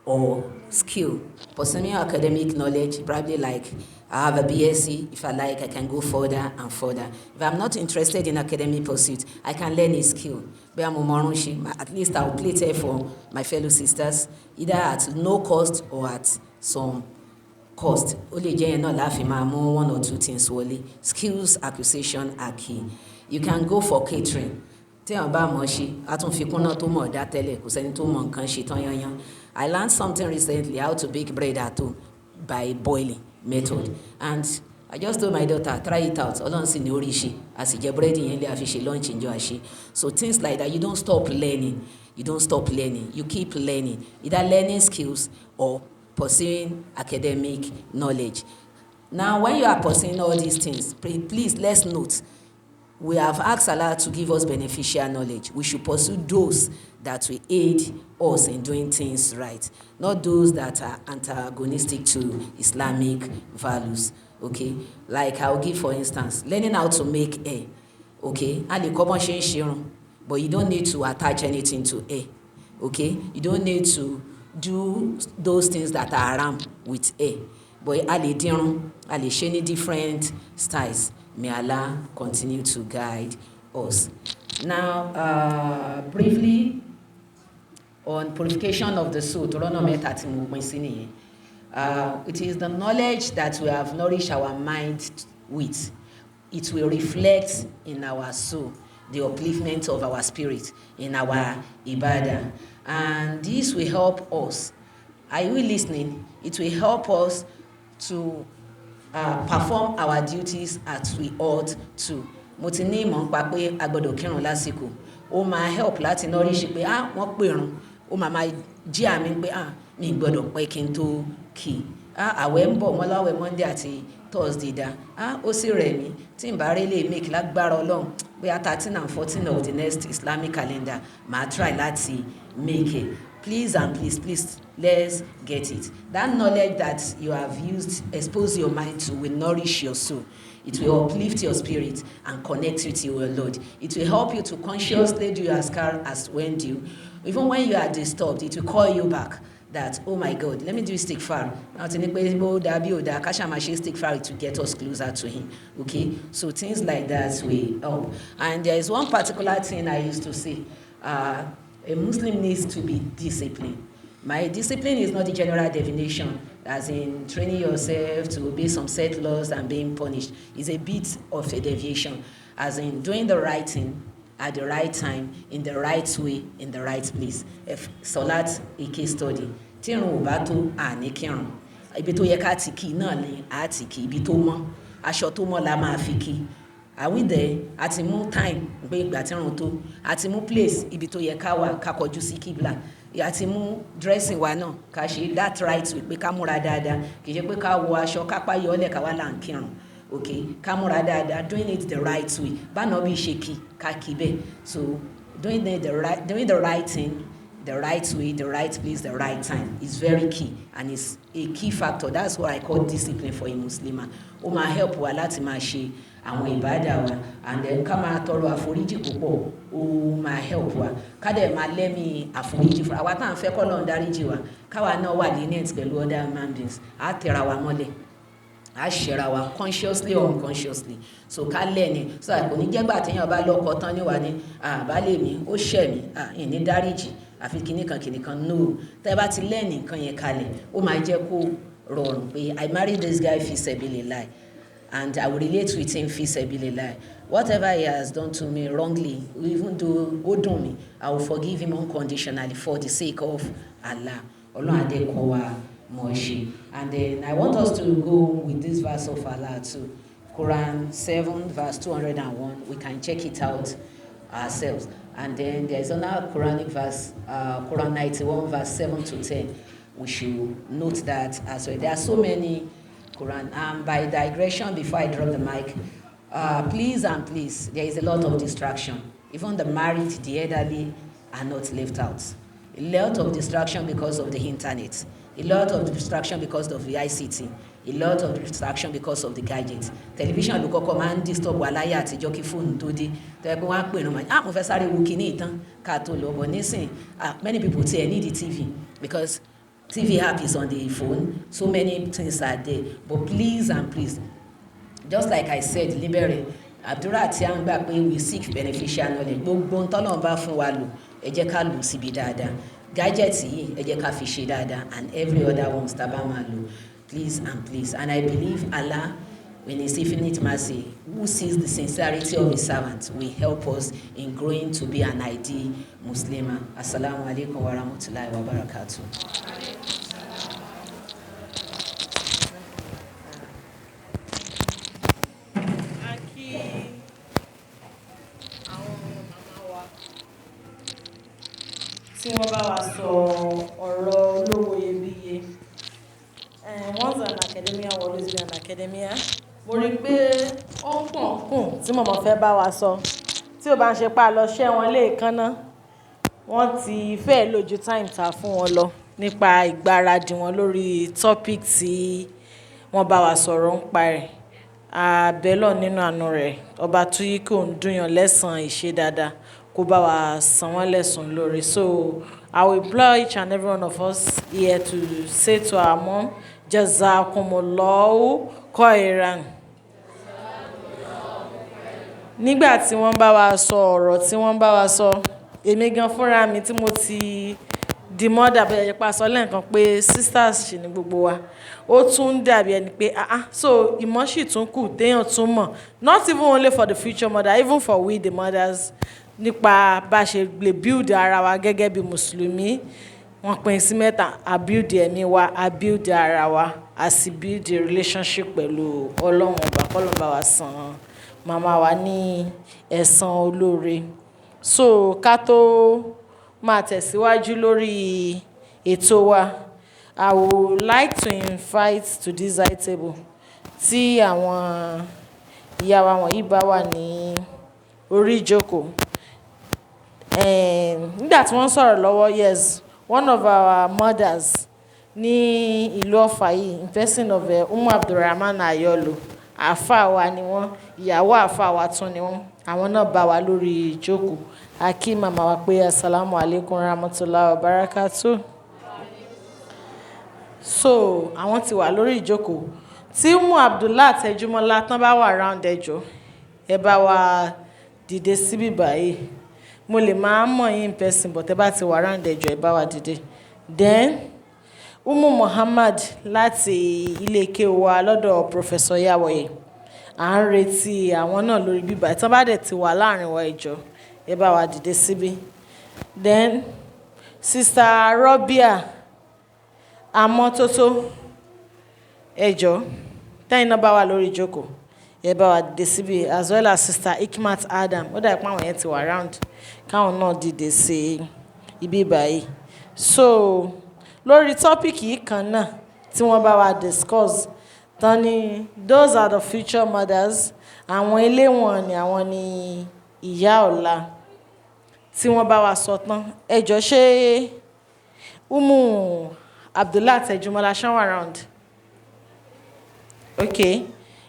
or skill. Pursuing academic knowledge, probably like I have a BSc, if I like, I can go further and further. If I'm not interested in academic pursuit, I can learn a skill. At least I'll play it for my fellow sisters, either at no cost or at some cost. Only one or two things only. Skills acquisition are key. You can go for catering. I learned something recently, how to bake bread at home by boiling method. And I just told my daughter, try it out. So things like that, you don't stop learning. You keep learning. Either learning skills or pursuing academic knowledge. Now, when you are pursuing all these things, please let's note, we have asked Allah to give us beneficial knowledge. We should pursue those that will aid us in doing things right, not those that are antagonistic to Islamic values. Okay, like I'll give for instance, learning how to make hair. Okay, but you don't need to attach anything to hair. Okay, you don't need to do those things that are haram with hair. But Ali shany different styles. May Allah continue to guide us. Now, briefly on purification of the soul. It is the knowledge that we have nourished our mind with. It will reflect in our soul, the upliftment of our spirit, in our ibadah. And this will help us. Are you listening? It will help us to perform our duties as we ought to. Mo ti ní ìmọ̀ nípa pé a gbọ́dọ̀ kírun lásìkò. Ó máa help láti nourish pé wọ́n pèrun. Ó máa jí àmì pé mi gbọ́dọ̀ pẹ́ kí n tó kí. Àwẹ̀ ń bọ̀ wọ́n láwẹ̀ Monday àti Thursday dá. Ó sì rẹ̀ mí tí n bá rí lè make lágbára Ọlọ́run bóyá 13 and 14 of the next Islamic calendar màá try láti make it. Please and please, let's get it. That knowledge that you have used, expose your mind to, will nourish your soul. It will uplift your spirit and connect you to your Lord. It will help you to consciously do your askar as when due. Even when you are disturbed, it will call you back that, oh my God, let me do istighfar. Istighfar to get us closer to Him. Okay? So things like that will help. And there is one particular thing I used to say. A Muslim needs to be disciplined. My discipline is not the general definition, as in training yourself to obey some set laws and being punished. It's a bit of a deviation, as in doing the right thing at the right time, in the right way, in the right place. If Salat a case study, Tirun Ubato ani kirun. Ibi tó yẹ ká ti kí náà ni a ti kí, ibi tó mọ́, aṣọ tó mọ́ la máa fi kí. Are we there? Àti mú time pé ìgbà tí run tó, àti mú place ibi tó yẹ ká wà ká kọjú sí kíbla, àti mú dressing wa náà ká ṣe that right way pé ká múra dáadáa, kì í ṣe pé ká wọ aṣọ ká páyọ ọlẹ̀ ká wá là ń kírun. okay, ká múra dáadáa, doing it the right way, báná bí ṣe kí ká kí bẹ́ẹ̀. So doing the right thing, the right way, the right place, the right time is very key, and it's a key factor. That's what I call discipline for a Muslim. Ó máa help wa láti máa ṣe àwọn ìbádà wa, and then ká máa tọrọ àforíjì púpọ̀, ó máa help wa. Ká dẹ̀ máa lẹ́mí àforíjì fún àwa tá à ń fẹ́ k'Ọlọ́run dáríjì wa, káwa náà wà lenient pẹ̀lú other human beings. Á tẹra wa mọ́lẹ̀, á ṣẹra wa consciously or unconsciously. So ká lẹ́ni, so kò ní jẹ́gbà téèyàn bá lọ́kọ tán níwà ní àbálẹ̀ mi ó ṣẹ̀ mí, ìní dáríjì àfi kìnnìkan no. Tẹ́ bá ti lẹ́ni nǹkan yẹn kalẹ̀, ó máa jẹ́ kó rọrùn pé I married this guy fi sabilillah, and I will relate with him fi sabilillah. Whatever he has done to me wrongly, even though ó dùn mí, I will forgive him unconditionally for the sake of Allah. Ọlọ́run adé kọ́ wa mọ̀ ṣe. And then I want us to go with this verse of Allah too. Quran 7 verse 201. We can check it out ourselves. And then there's another Quranic verse, Quran 91 verse 7 to 10. We should note that as well. There are so many Quran. By digression, before I drop the mic, please, there is a lot of distraction. Even the married, the elderly are not left out. A lot of distraction because of the internet. A lot of distraction because of the ICT. A lot of distraction because of the gadgets. Television ló kọ́kọ́ máa ń disturb wa láyé àtijọ́ kí fóònù tó dé. Tẹ́lẹ̀ pé wọ́n á pè ní ọmọ mo fẹ́ sáré wo kíní ìtàn ká tó lọ bọ̀ nísìn. Many people need the TV because TV app is on the phone. So many things are there. But please, just like I said, libere. Àdúrà tí a ń gbà pé we seek beneficial knowledge. Gbogbo ntọ́lọ́run bá fún wa lò, ẹ jẹ́ ká lò síbi dáadáa. Gadgets yìí, ẹ jẹ́ ká fi ṣe dáadáa, and every other one tá bá máa lò. Please. And I believe Allah, in His infinite mercy, who sees the sincerity of His servants, will help us in growing to be an ideal Muslim. Assalamu alaikum wa rahmatullahi wa barakatuh. Tí wọ́n bá wa sọ ọ̀rọ̀ olówó iyebíye. Once an academia, always be an academia. Mo rí pé ó ń pọ̀nkùn tí màmá fẹ́ bá wa sọ. Tí ó bá ń ṣe pa lọ ṣẹ́ wọn léèkánná, wọ́n ti fẹ́ lójú time ta fún wọn lọ nípa ìgbáradì wọn lórí topic tí wọ́n bá wa sọ̀rọ̀ ń pa rẹ̀. Àbẹ́lọ̀ nínú àánú rẹ̀, ọba tó yí kò ń dúnyàn lẹ́san ìṣe dáadáa, kó bá wa san wọ́n lẹ́san lórí. So I will implore each and every one of us here to say to our mom, Jazakumullahu khairan. Nígbà tí wọ́n bá wa sọ ọ̀rọ̀ tí wọ́n bá wa sọ, èmi gan fúnra mi tí mo ti di mother bẹ́ẹ̀ yẹn pa sọ lẹ́ẹ̀kan pé sisters ṣì ní gbogbo wa. Ó tún dàbí ẹni pé so ìmọ̀ ṣì tún kù téèyàn tún mọ̀, not even only for the future mother, even for we the mothers, nípa bá ṣe lè build ara wa gẹ́gẹ́ bí Mùsùlùmí. Wọ́n pín sí mẹ́ta: a build ẹ̀mí wa, a build ara wa, a sì build the relationship pẹ̀lú Ọlọ́run ọba. K'Ọlọ́run bá wa san màmá wa ní ẹ̀san olóore. So ká tó máa tẹ̀síwájú lórí ètò wa, I would like to invite to this high table tí àwọn ìyá wa wọ̀nyí bá wà ní orí ìjókòó. Nígbà tí wọ́n sọ̀rọ̀ lọ́wọ́, yes, one of our mothers ní ìlú Ọ̀fà yìí, in person of Abdulrahman Ayolo, àfáà wa ni wọ́n, ìyàwó àfáà wa tún ni wọ́n. Àwọn náà bá wa lórí ìjókòó. A kí màmá wa pé assalamu alaikum rahmatullahi wa barakatuh. So àwọn ti wà lórí ìjókòó. Tí Abdullah Tẹjúmọ́lá tán bá wà round ẹjọ́, ẹ bá wa dìde síbí báyìí. Mo lè máa mọ̀ yín in person, but ẹ bá ti wà round ẹjọ́, ẹ bá wa dìde. Then Muhammad láti ilé kéwú wa lọ́dọ̀ Professor Yawoye. À ń retí àwọn náà lórí bíbá. Tán bá dẹ̀ ti wà láàrin wa ẹjọ́, ẹ bá wa dìde síbí. Then Sister Robia Amọ́tótó, ẹjọ́ tẹ́yìn náà bá wà lórí ìjókòó, ẹ bá wa dìde síbí, as well as Sister Hikmat Adam. Ó dà pé àwọn yẹn ti wà round, káwọn náà dìde sí ibi báyìí. So lórí tọ́pìkì yìí kan náà tí wọ́n bá wa discuss, Tani, those are the future mothers. Àwọn ilé wọn ni àwọn ni ìyá ọ̀la tí wọ́n bá wa sọ tán. Ẹ jọ̀ọ́ ṣé Umu Abdullah Tejumola show around. Okay.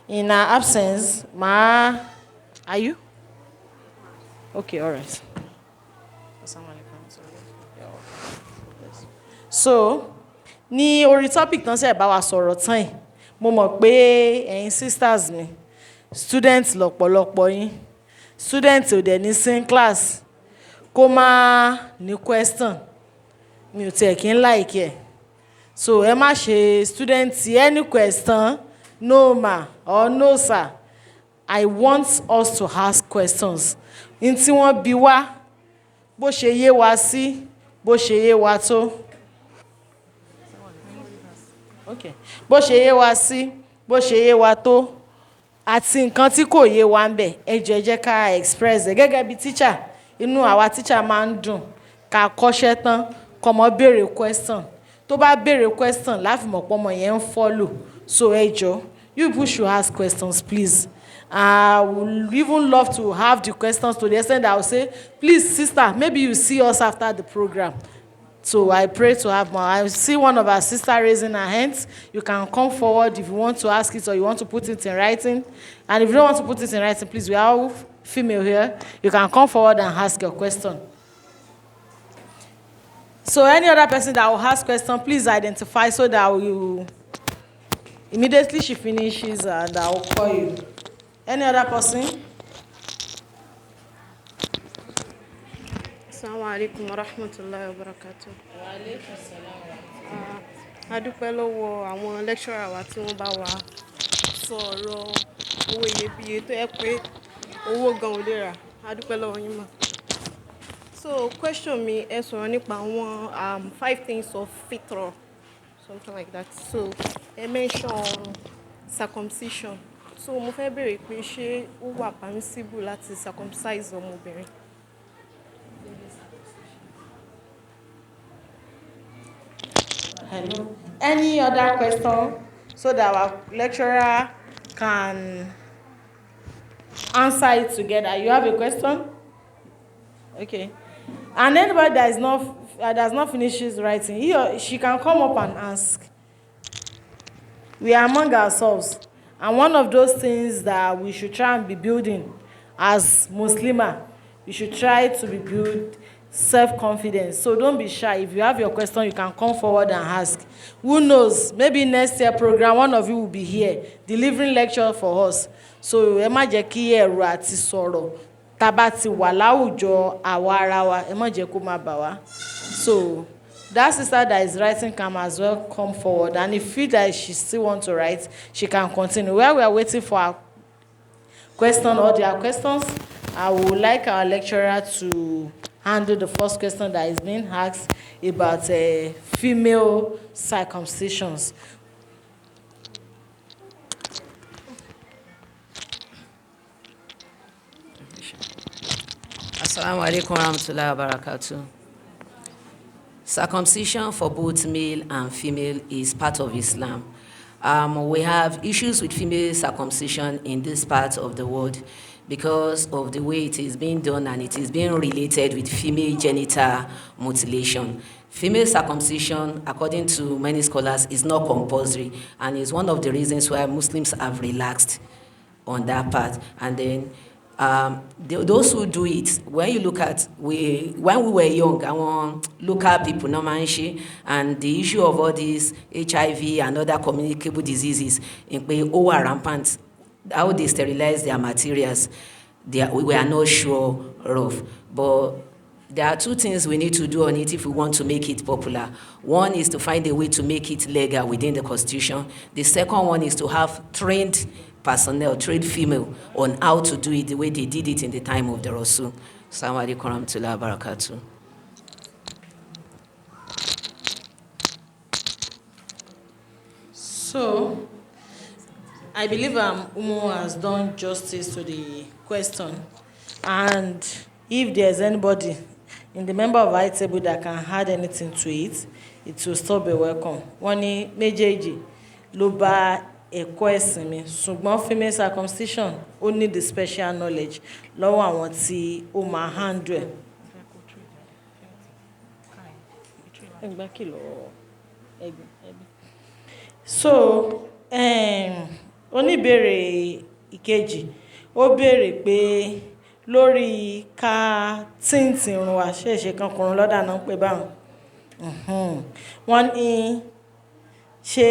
In her absence, are you? Okay, all right. So, ní orí topic tán ṣe bá wa sọ̀rọ̀ tán yìí, mo mọ̀ pé ẹ̀yin sisters mi, students lọ́pọ̀lọpọ̀ yín, students ò dẹ̀ ní sí class, kó má ní question, mi ò tiẹ̀ kí n like ẹ̀. So ẹ má ṣe student any question, no ma or no sir. I want us to ask questions. N tí wọ́n bi wá, bó ṣe yé wa sí, bó ṣe yé wa tó. Okay. Bó ṣe yé wa sí, bó ṣe yé wa tó. Àti nǹkan tí kò yé wa ń bẹ̀, ẹ jọ̀ọ́ ẹ jẹ́ ká express ẹ̀ gẹ́gẹ́ bí teacher. Inú àwa teacher máa ń dùn ká kọ́ṣẹ́ tán kọ́mọ béèrè question. Tó bá béèrè question láfi mọ̀ pé ọmọ yẹn ń follow. So ẹ jọ̀ọ́, you people should ask questions, please. I would even love to have the questions to the extent that I will say, please, sister, maybe you see us after the program. So I pray to have more. I see one of our sisters raising her hands. You can come forward if you want to ask it or you want to put it in writing. And if you don't want to put it in writing, please, we are all female here. You can come forward and ask your question. So any other person that will ask question, please identify so that immediately she finishes and I will call you. Any other person? Assalamu alaikum wa rahmatullahi wa barakatuh. Wa alaikum salam. A dúpẹ́ lọ́wọ́ àwọn lecturer wa tí wọ́n bá wa sọ̀rọ̀ owó iyebíye tó yẹ pé owó gan ò lè rà. A dúpẹ́ lọ́wọ́ yín mà. So question mi ẹ sọ̀rọ̀ nípa àwọn 5 things of fitra, something like that. So ẹ mention circumcision. So mo fẹ́ béèrè pé ṣé ó wà permissible láti circumcise ọmọbìnrin? Hello. Any other question so that our lecturer can answer it together? You have a question? Okay. And anybody that is does not finish his writing, he or she can come up and ask. We are among ourselves. And one of those things that we should try and be building as Muslimah, we should try to be build self-confidence. So don't be shy. If you have your question, you can come forward and ask. Who knows? Maybe next year program, one of you will be here delivering lecture for us. So ẹ má jẹ́ kí ẹ̀rù àti sọ̀rọ̀ tá bá ti wà láwùjọ àwa ara wa, ẹ má jẹ́ kó má bà wá. So that sister that is writing can as well come forward, and if you feel that she still want to write, she can continue. While we are waiting for our question or their questions, I would like our lecturer to handle the first question that is being asked about female circumcisions. Assalamu alaikum warahmatullahi wabarakatuh. Circumcision for both male and female is part of Islam. We have issues with female circumcision in this part of the world because of the way it is being done, and it is being related with female genital mutilation. Female circumcision, according to many scholars, is not compulsory, and is one of the reasons why Muslims have relaxed on that part. And then those who do it, when you look at, when we were young, our local people, and the issue of all these HIV and other communicable diseases, were rampant, how they sterilize their materials, we are not sure of. But there are 2 things we need to do on it if we want to make it popular. One is to find a way to make it legal within the Constitution. The second one is to have trained personnel, trained female, on how to do it the way they did it in the time of the Rasul. Assalamu alaikum warahmatullahi wabarakatuh. So, I believe Umu has done justice to the question, and if there's anybody in the member of our table that can add anything to it, it will still be welcome. Wọ́n ní méjèèjì ló bá ẹ̀kọ́ ẹ̀sìn mi ṣùgbọ́n female circumcision ó need the special knowledge lọ́wọ́ àwọn tí ó máa handle ẹ̀. So oníbèrè ìkejì ó béèrè pé lórí ká tíǹtì irun wa ṣèṣe kan kùnrùn lọ́dà náà ń pè báwọn wọ́n ní ṣe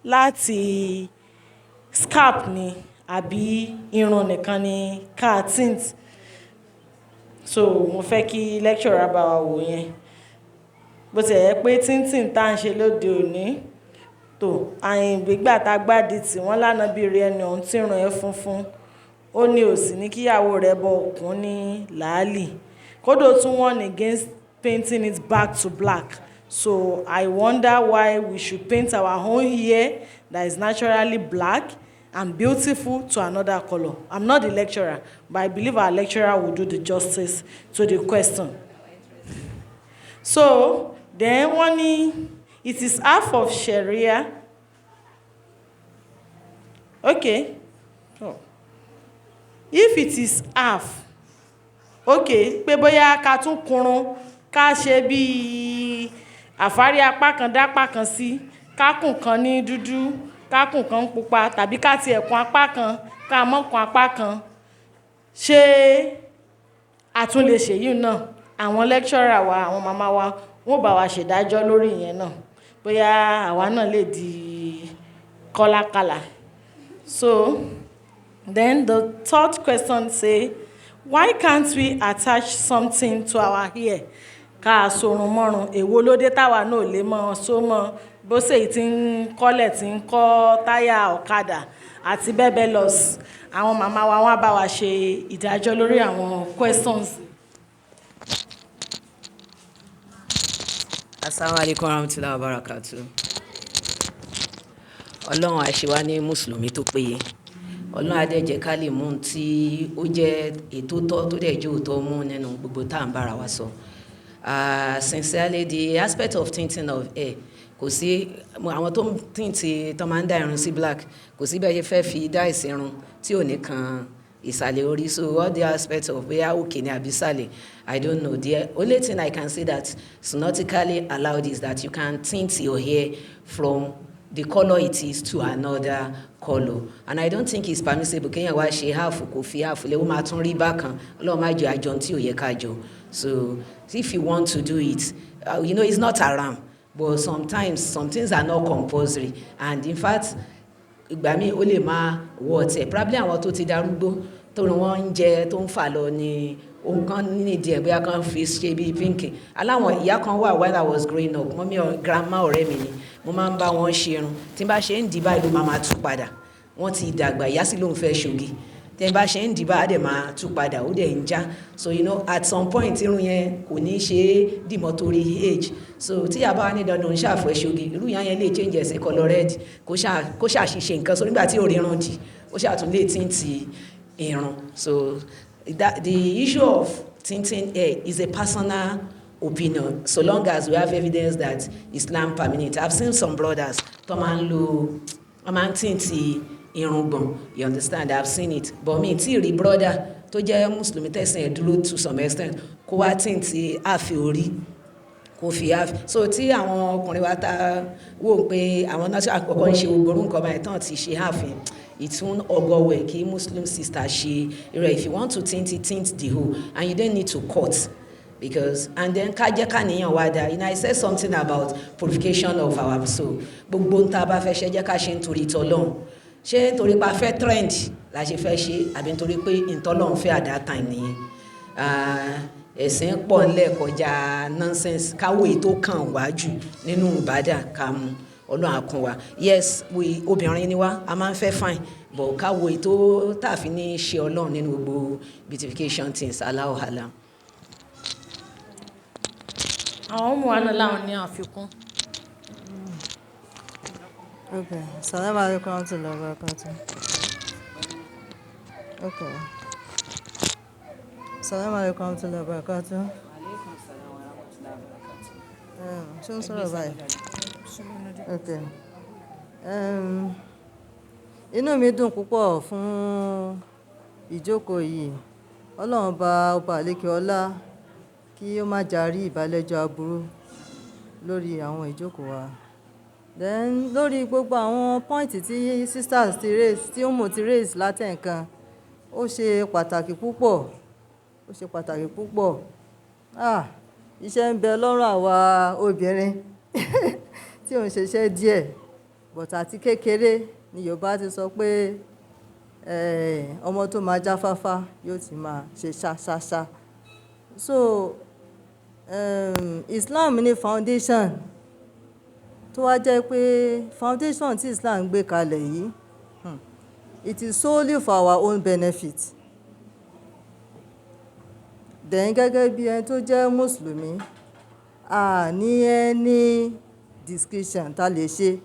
láti scalp ni àbí irun nìkan ni ká tíǹtì. So mo fẹ́ kí lecturer bá wa wò yẹn bó ti yẹ pé tíntìn tá à ń ṣe lóde òní tó àyìnbígbà tá a gbádìí tí wọ́n lánàá bí rí ẹni ọ̀hún tí irun ẹ̀ funfun ó ní òsì ní kíyàwó rẹ̀ bọ òkun ní làálì kódò tún warn against painting it back to black. So I wonder why we should paint our own hair that is naturally black and beautiful to another color. I'm not the lecturer, but I believe our lecturer will do the justice to the question. So then wọ́n ní it is half of Sharia. Okay. Oh. If it is half, okay, pé bóyá ká tún kùnrùn ká ṣe bí àfárí apá kan dápá kan sí ká kùn kan ní dúdú ká kùn kan pupa tàbí ká ti ẹ̀kùn apá kan ká mọ́kùn apá kan ṣé a tún lè ṣèyí náà àwọn lecturer wa àwọn màmá wa wọ́n bá wa ṣèdájọ́ lórí ìyẹn náà bóyá àwa náà lè di kọ́lákàlà. So then the third question say why can't we attach something to our hair ká sorun mọ́run èwo ló dé táwa náà lè mọ́ so mọ́ bó ṣe tí ń kọ́lẹ̀ tí ń kọ́ táyà ọ̀kadà àti bẹ́ẹ̀ bẹ́ẹ̀ lọ àwọn màmá wa wọ́n bá wa ṣe ìdájọ́ lórí àwọn questions. Assalamu alaikum warahmatullahi wabarakatuh. Ọlọ́run àṣewá ní mùsùlùmí tó péye. Ọlọ́run á dẹ̀ jẹ́ ká lè mú tí ó jẹ́ ètò tọ́ tó dẹ̀ jẹ́ òótọ́ mú nínú gbogbo tá à ń bára wa sọ. Sincerely, the aspect of tinting of hair kò sí àwọn tó ń tìǹtì tó máa ń dá irun sí black kò sí bẹ́ẹ̀ fẹ́ fi dá ìsirun tí ò ní kan ìsàlẹ̀ orí. So all the aspects of bóyá òkè ní àbísàlẹ̀ I don't know. The only thing I can say that sunnatically allowed is that you can tint your hair from the color it is to another color, and I don't think it's permissible kéèyàn wá ṣe half kò fi half lé ó máa tún rí bákan Ọlọ́run má jọ àjọ tí ò yẹ ká jọ. So if you want to do it, you know it's not haram, but sometimes some things are not compulsory, and in fact ìgbà míì ó lè máa wọ ọtẹ probably àwọn tó ti darúgbó tó ní wọ́n ń jẹ tó ń fà lọ ní ohun kan nídìí ẹ̀ bóyá kan fi ṣe bíi pink. Aláwọn ìyá kan wà while I was growing up mọ́mí grandma ọ̀rẹ́ mi ni mo máa ń bá wọn ṣe irun tí n bá ṣe ń dì báyìí ló máa tú padà wọ́n ti dàgbà ìyá sì ló ń fẹ́ ṣoge tí n bá ṣe ń dì báyìí á dẹ̀ máa tú padà ó dẹ̀ ń já. So you know at some point irun yẹn kò ní ṣe é dìmọ́ torí age. So tí ìyá bá ní dandan ṣàfẹ́ ṣoge irú ìyá yẹn lè change ẹ̀ sí color red kó ṣàṣìṣe nǹkan so nígbà tí ò rí irun dì ó ṣàtún lè tìǹtì irun. So that the issue of tinting hair is a personal opinion so long as we have evidence that Islam permits it. I've seen some brothers tó máa ń tìǹtì irùngbọ̀n, you understand, I've seen it, but mi tí rí brother tó jẹ́ mùsùlùmí tẹ̀sán ẹ̀ dúró to some extent kó wá tìǹtì àfi orí kò fi àfi. So tí àwọn ọkùnrin wa ta wò pé àwọn náà àkọ́kọ́ ń ṣe gbogbo nǹkan báyìí tán ti ṣe àfihàn ìtún ọgọwẹ kí Muslim sister ṣe rẹ. If you want to tint it, tint the whole, and you don't need to cut because and then kájẹ́ káníyàn wá dá. You know, I said something about purification of our soul. Gbogbo ń tá a bá fẹ́ ṣe jẹ́ ká ṣe nítorí tọ́lọ́hún. Ṣé nítorí pa fẹ́ trend la ṣe fẹ́ ṣe àbí nítorí pé ìtọ́lọ́hún fẹ́ at that time nìyẹn. Ẹ̀sìn pọ̀ ńlẹ̀ kọjá nonsense káwé tó kàn wájú nínú ìbádà ká mú Ọlọ́run àkún wa. Yes, obìnrin ni wá a máa ń fẹ́ fine but káwo ètò tààfin ní ṣe Ọlọ́run nínú gbogbo beautification things Allahu alam. àwọn ọmọ wa náà láwọn ní àfikún. Okay, Assalamu alaikum warahmatullahi wabarakatuh. Okay. Assalamu alaikum warahmatullahi wabarakatuh. Ṣé ń sọ̀rọ̀ báyìí? Okay. um, inú mi dùn púpọ̀ fún ìjókòó yìí. Ọlọ́run ọba àlékè ọlá kí ó má jàrí ìbálẹ́jọ́ aburú lórí àwọn ìjókòó wa. Then lórí gbogbo àwọn pọ́ìntì tí sisters ti raise, tí Umu ti raise látẹ̀ǹkan, ó ṣe pàtàkì púpọ̀. Ó ṣe pàtàkì púpọ̀. Iṣẹ́ ń bẹ lọ́rùn àwa obìnrin tí ò ń ṣiṣẹ́ díẹ̀. But àti kékeré ni Yorùbá ti sọ pé ọmọ tó máa jáfáfá yóò ti máa ṣe ṣáṣáṣá. So Islam ní foundation tó wá jẹ́ pé foundation tí Islam gbé kalẹ̀ yìí, it is solely for our own benefit. Then gẹ́gẹ́ bí ẹni tó jẹ́ Mùsùlùmí, a ní any discretion tá lè ṣe,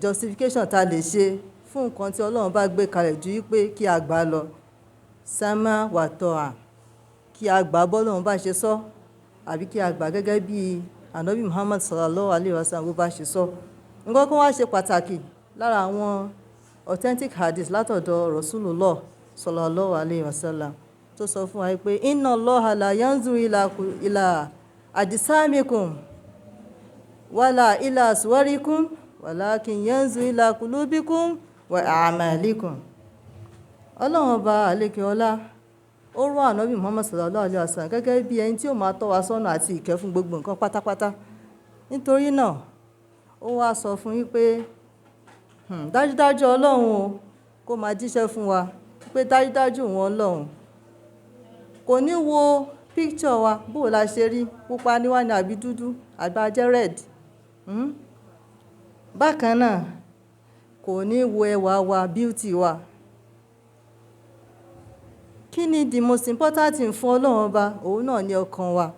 justification tá lè ṣe fún nǹkan tí Ọlọ́run bá gbé kalẹ̀ ju wípé kí a gbà lọ. Sama wa to'a, kí a gbà bọ́lọ́run bá ṣe sọ, àbí kí a gbà gẹ́gẹ́ bí Ànábì Muhammad sallallahu alaihi wasallam bó bá ṣe sọ. Nǹkan kan wá ṣe pàtàkì lára àwọn authentic hadith látọ̀dọ̀ Rasulullah sallallahu alaihi wasallam tó sọ fún wa pé inna Allaha la yanzuru ila ajsamikum wala ila suwarikum walakin yanzuru ila qulubikum wa a'malikum. Ọlọ́run ọba àlékè ọlá ó rán Ànábì Muhammad sallallahu alaihi wasallam gẹ́gẹ́ bí ẹni tí ó máa tọ́ wa sọ́nà àti ìkẹ́ fún gbogbo nǹkan pátápátá. Nítorí náà ó wá sọ fún yín pé dájúdájú Ọlọ́run o kó máa jíṣẹ́ fún wa pé dájúdájú òun Ọlọ́run kò ní wo picture wa bó la ṣe rí, pupa níwá ni àbí dúdú àbí a jẹ́ red. Bákan náà kò ní wo ẹwà wa, beauty wa. Kí ni the most important thing fún Ọlọ́run ọba? Òun náà ni ọkàn wa,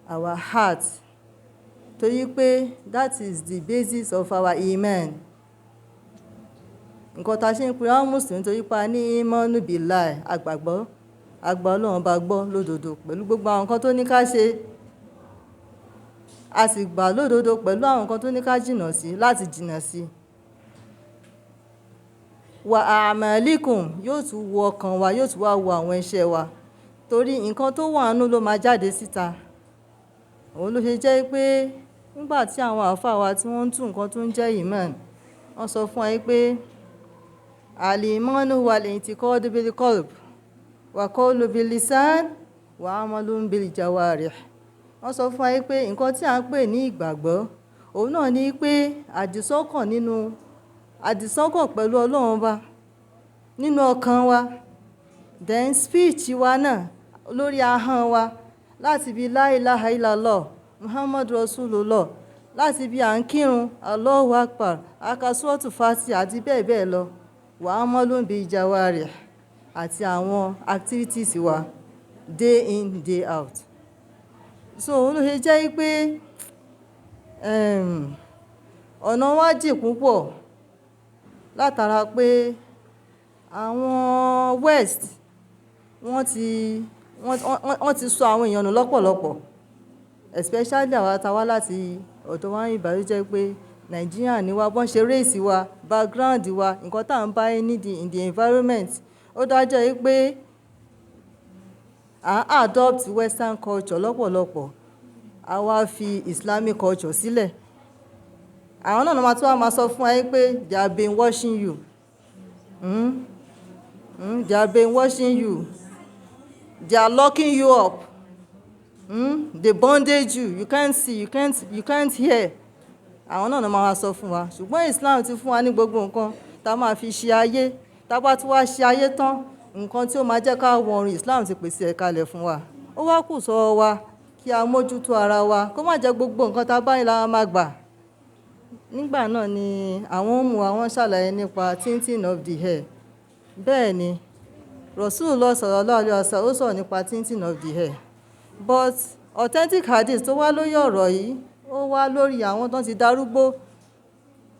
our heart. Torí pé that is the basis of our iman. Nǹkan tá ṣe ń pè àwọn Mùsùlùmí torí pa ní imanu billahi, àgbàgbọ́, àgbà Ọlọ́run ọba gbọ́ lódodo pẹ̀lú gbogbo àwọn nǹkan tó ní ká ṣe. A sì gbà lódodo pẹ̀lú àwọn nǹkan tó ní ká jìnnà sí láti jìnnà sí. Wa a'malikum yóò tún wo ọkàn wa, yóò tún wá wo àwọn iṣẹ́ wa. Torí nǹkan tó wà nínú ló máa jáde síta. Òun ló ṣe jẹ́ pé nígbà tí àwọn àfáà wa tí wọ́n ń tún nǹkan tó ń jẹ́ iman, wọ́n sọ fún wa pé al-imanu wal-i'tiqadu bil-qalb wa qawlu bil-lisan wa amalun bil-jawarih. Wọ́n sọ fún wa pé nǹkan tí à ń pè ní ìgbàgbọ́, òun náà ni pé àdìsọ́kàn pẹ̀lú Ọlọ́run ọba nínú ọkàn wa. Then speech wa náà lórí ahọ́n wa láti bí la ilaha illallah Muhammad Rasulullah, láti bí à ń kírun Allahu Akbar, akasúọ̀tù fati àti bẹ́ẹ̀ bẹ́ẹ̀ lọ. Wa amalun bil-jawarih àti àwọn activities wa day in day out. So òun ló ṣe jẹ́ pé ọ̀nà wa jìn púpọ̀ látara pé àwọn West wọ́n ti sọ àwọn èèyàn nù lọ́pọ̀lọpọ̀, especially àwa tá wá láti ọ̀dọ̀ wa ń ìbàrí jẹ́ pé Nàìjíríà ni wa, bọ́n ṣe race wa, background wa, nǹkan tá à ń bá in the environment. Ó dájọ́ pé à ń adopt Western culture lọ́pọ̀lọpọ̀, a wá fi Islamic culture sílẹ̀. Àwọn náà máa tún wá máa sọ fún wa pé they have been watching you. They have been watching you. They are locking you up. They bondage you. You can't see, you can't hear. Àwọn náà máa wá sọ fún wa. Ṣùgbọ́n Islam ti fún wa ní gbogbo nǹkan tá a máa fi ṣe ayé. Tá a bá ti wá ṣe ayé tán, nǹkan tí ó máa jẹ́ ká wọ̀run Islam ti pèsè ẹ̀ kalẹ̀ fún wa. Ó wá kù sọ́wọ́ wa kí a mójútó ara wa, kó má jẹ́ gbogbo nǹkan tá a bá ní la máa gbà. Nígbà náà ni àwọn Umu àwọn ṣàlàyé nípa tinting of the hair. Bẹ́ẹ̀ ni Rasulullah sallallahu alaihi wasallam ó sọ̀rọ̀ nípa tinting of the hair. But authentic hadith tó wá lórí ọ̀rọ̀ yìí, ó wá lórí àwọn tó ti darúgbó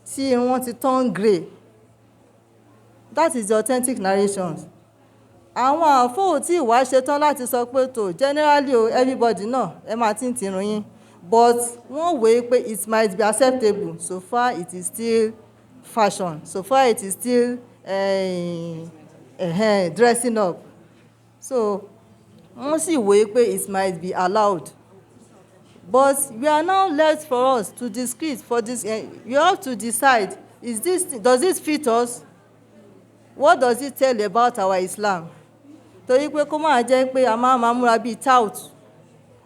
tí wọ́n ti turn grey. That is the authentic narrations. Àwọn àfóò tí ìwà ṣetán láti sọ pé tó generally everybody náà ẹ máa tí ń tirun yín, but wọ́n wòó pé it might be acceptable so far it is still fashion. So far it is still dressing up. So wọ́n sì wòye pé it might be allowed. But we are now left for us to discuss for this. You have to decide, does it fit us? What does it tell about our Islam? Torí pé kó máa jẹ́ pé a máa múra bíi tout,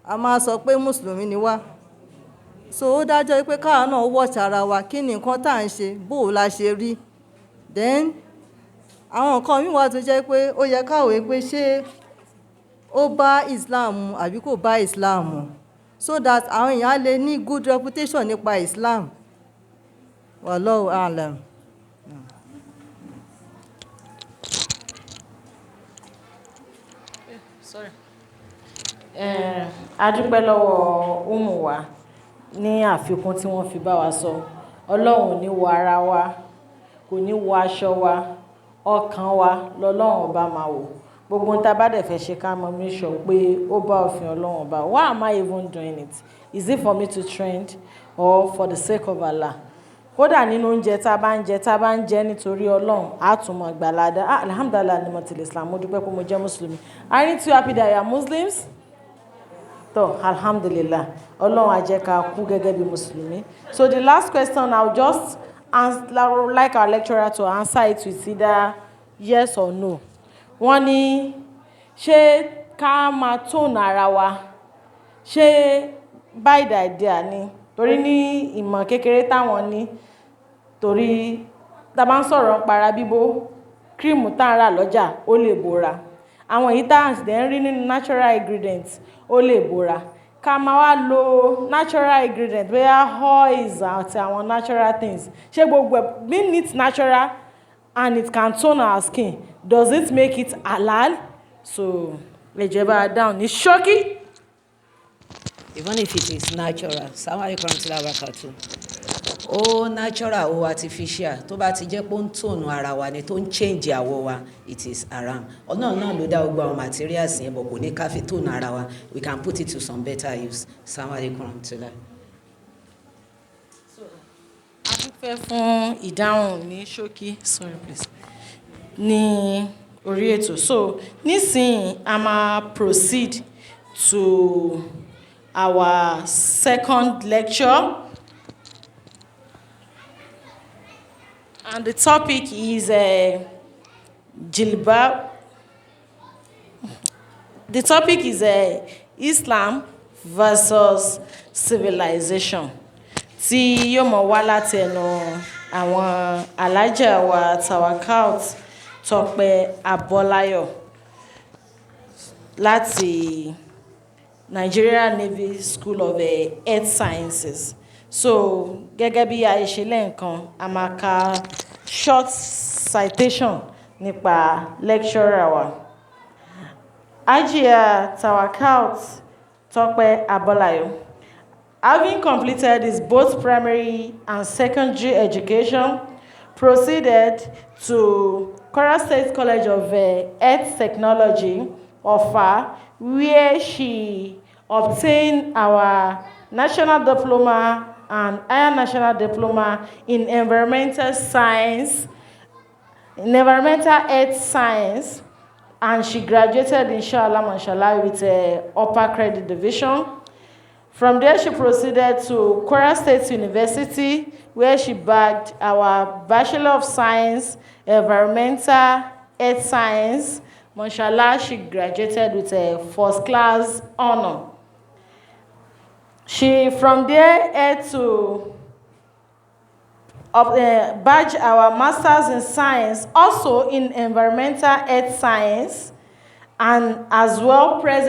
a máa sọ pé mùsùlùmí ni wá. So ó dájọ́ pé káwa náà watch ara wa, kí ni nǹkan tá à ń ṣe, bó o la ṣe rí. Then àwọn nǹkan míì wà tó jẹ́ pé ó yẹ káwé pé ṣé ó bá Islam mu àbí kò bá Islam mu, so that àwọn èèyàn lè ní good reputation nípa Islam. Wallahu a'lam. Sorry. A dúpẹ́ lọ́wọ́ Umu wa ní àfikún tí wọ́n fi bá wa sọ. Ọlọ́run ò ní wo ara wa, kò ní wo aṣọ wa, ọkàn wa lọ́lọ́run ọba máa wò. Gbogbo ohun tá a bá dẹ̀ fẹ́ ṣe ká mọ̀ make sure pé ó bá òfin Ọlọ́run ọba. Why am I even doing it? Is it for me to trend or for the sake of Allah? Kódà nínú oúnjẹ tá a bá ń jẹ nítorí Ọlọ́run, á tún mọ̀ gbàládá. Alhamdulillah ni mo ti lè Islam, mo dúpẹ́ pé mo jẹ́ Mùsùlùmí. Aren't you happy that you are Muslims? So, alhamdulillah, Ọlọ́run á jẹ́ ká kú gẹ́gẹ́ bí Mùsùlùmí. So the last question, I'll just like our lecturer to answer it with either yes or no. Wọ́n ní ṣé ká máa tone ara wa, ṣé bad idea ni? Torí ní ìmọ̀ kékeré táwọn ní, torí tá bá ń sọ̀rọ̀ para bíbó, cream tá ń rà lọ́jà ó lè bora. Àwọn èyí tá ń dẹ̀ ń rí nínú natural ingredients ó lè bora. Ká máa wá lo natural ingredients, bóyá oils àti àwọn natural things. Ṣé gbogbo being it natural and it can tone our skin, does it make it halal? So, lè jẹ́ bá down ní ṣókí. Even if it is natural, Assalamu alaikum warahmatullahi wabarakatuh. Ó natural ó artificial, tó bá ti jẹ́ pé ó ń tone ara wa ni, tó ń change àwọ̀ wa, it is haram. Ọlọ́run náà ló dá gbogbo àwọn materials yẹn, bọ̀ kò ní ká fi tone ara wa. We can put it to some better use. Assalamu alaikum warahmatullahi. A dúpẹ́ fún ìdáhùn ní ṣókí, sorry please, ní orí ètò. So nísìnyí a máa proceed to our second lecture, and the topic is jilbab. The topic is Islam versus civilization. Tí yóò mọ̀ wá láti ẹnu àwọn alájà wa Tawakat Tọ́pẹ́ Abọ́láyọ̀ láti Nigeria Navy School of Earth Sciences. So gẹ́gẹ́ bí a ṣe lẹ́ǹkan, a máa ka short citation nípa lecturer wa. Hajiya Tawakat Tọ́pẹ́ Abọ́láyọ̀, having completed his both primary and secondary education, proceeded to Kwara State College of Earth Technology, Offa, where she obtained our national diploma and higher national diploma in environmental science, in environmental earth science, and she graduated, inshallah, mashallah, with upper credit division. From there, she proceeded to Kwara State University, where she bagged our Bachelor of Science, Environmental Earth Science. Mashallah, she graduated with a first-class honor. She, from there, had to badge our Masters in Science, also in Environmental Earth Science, and as well present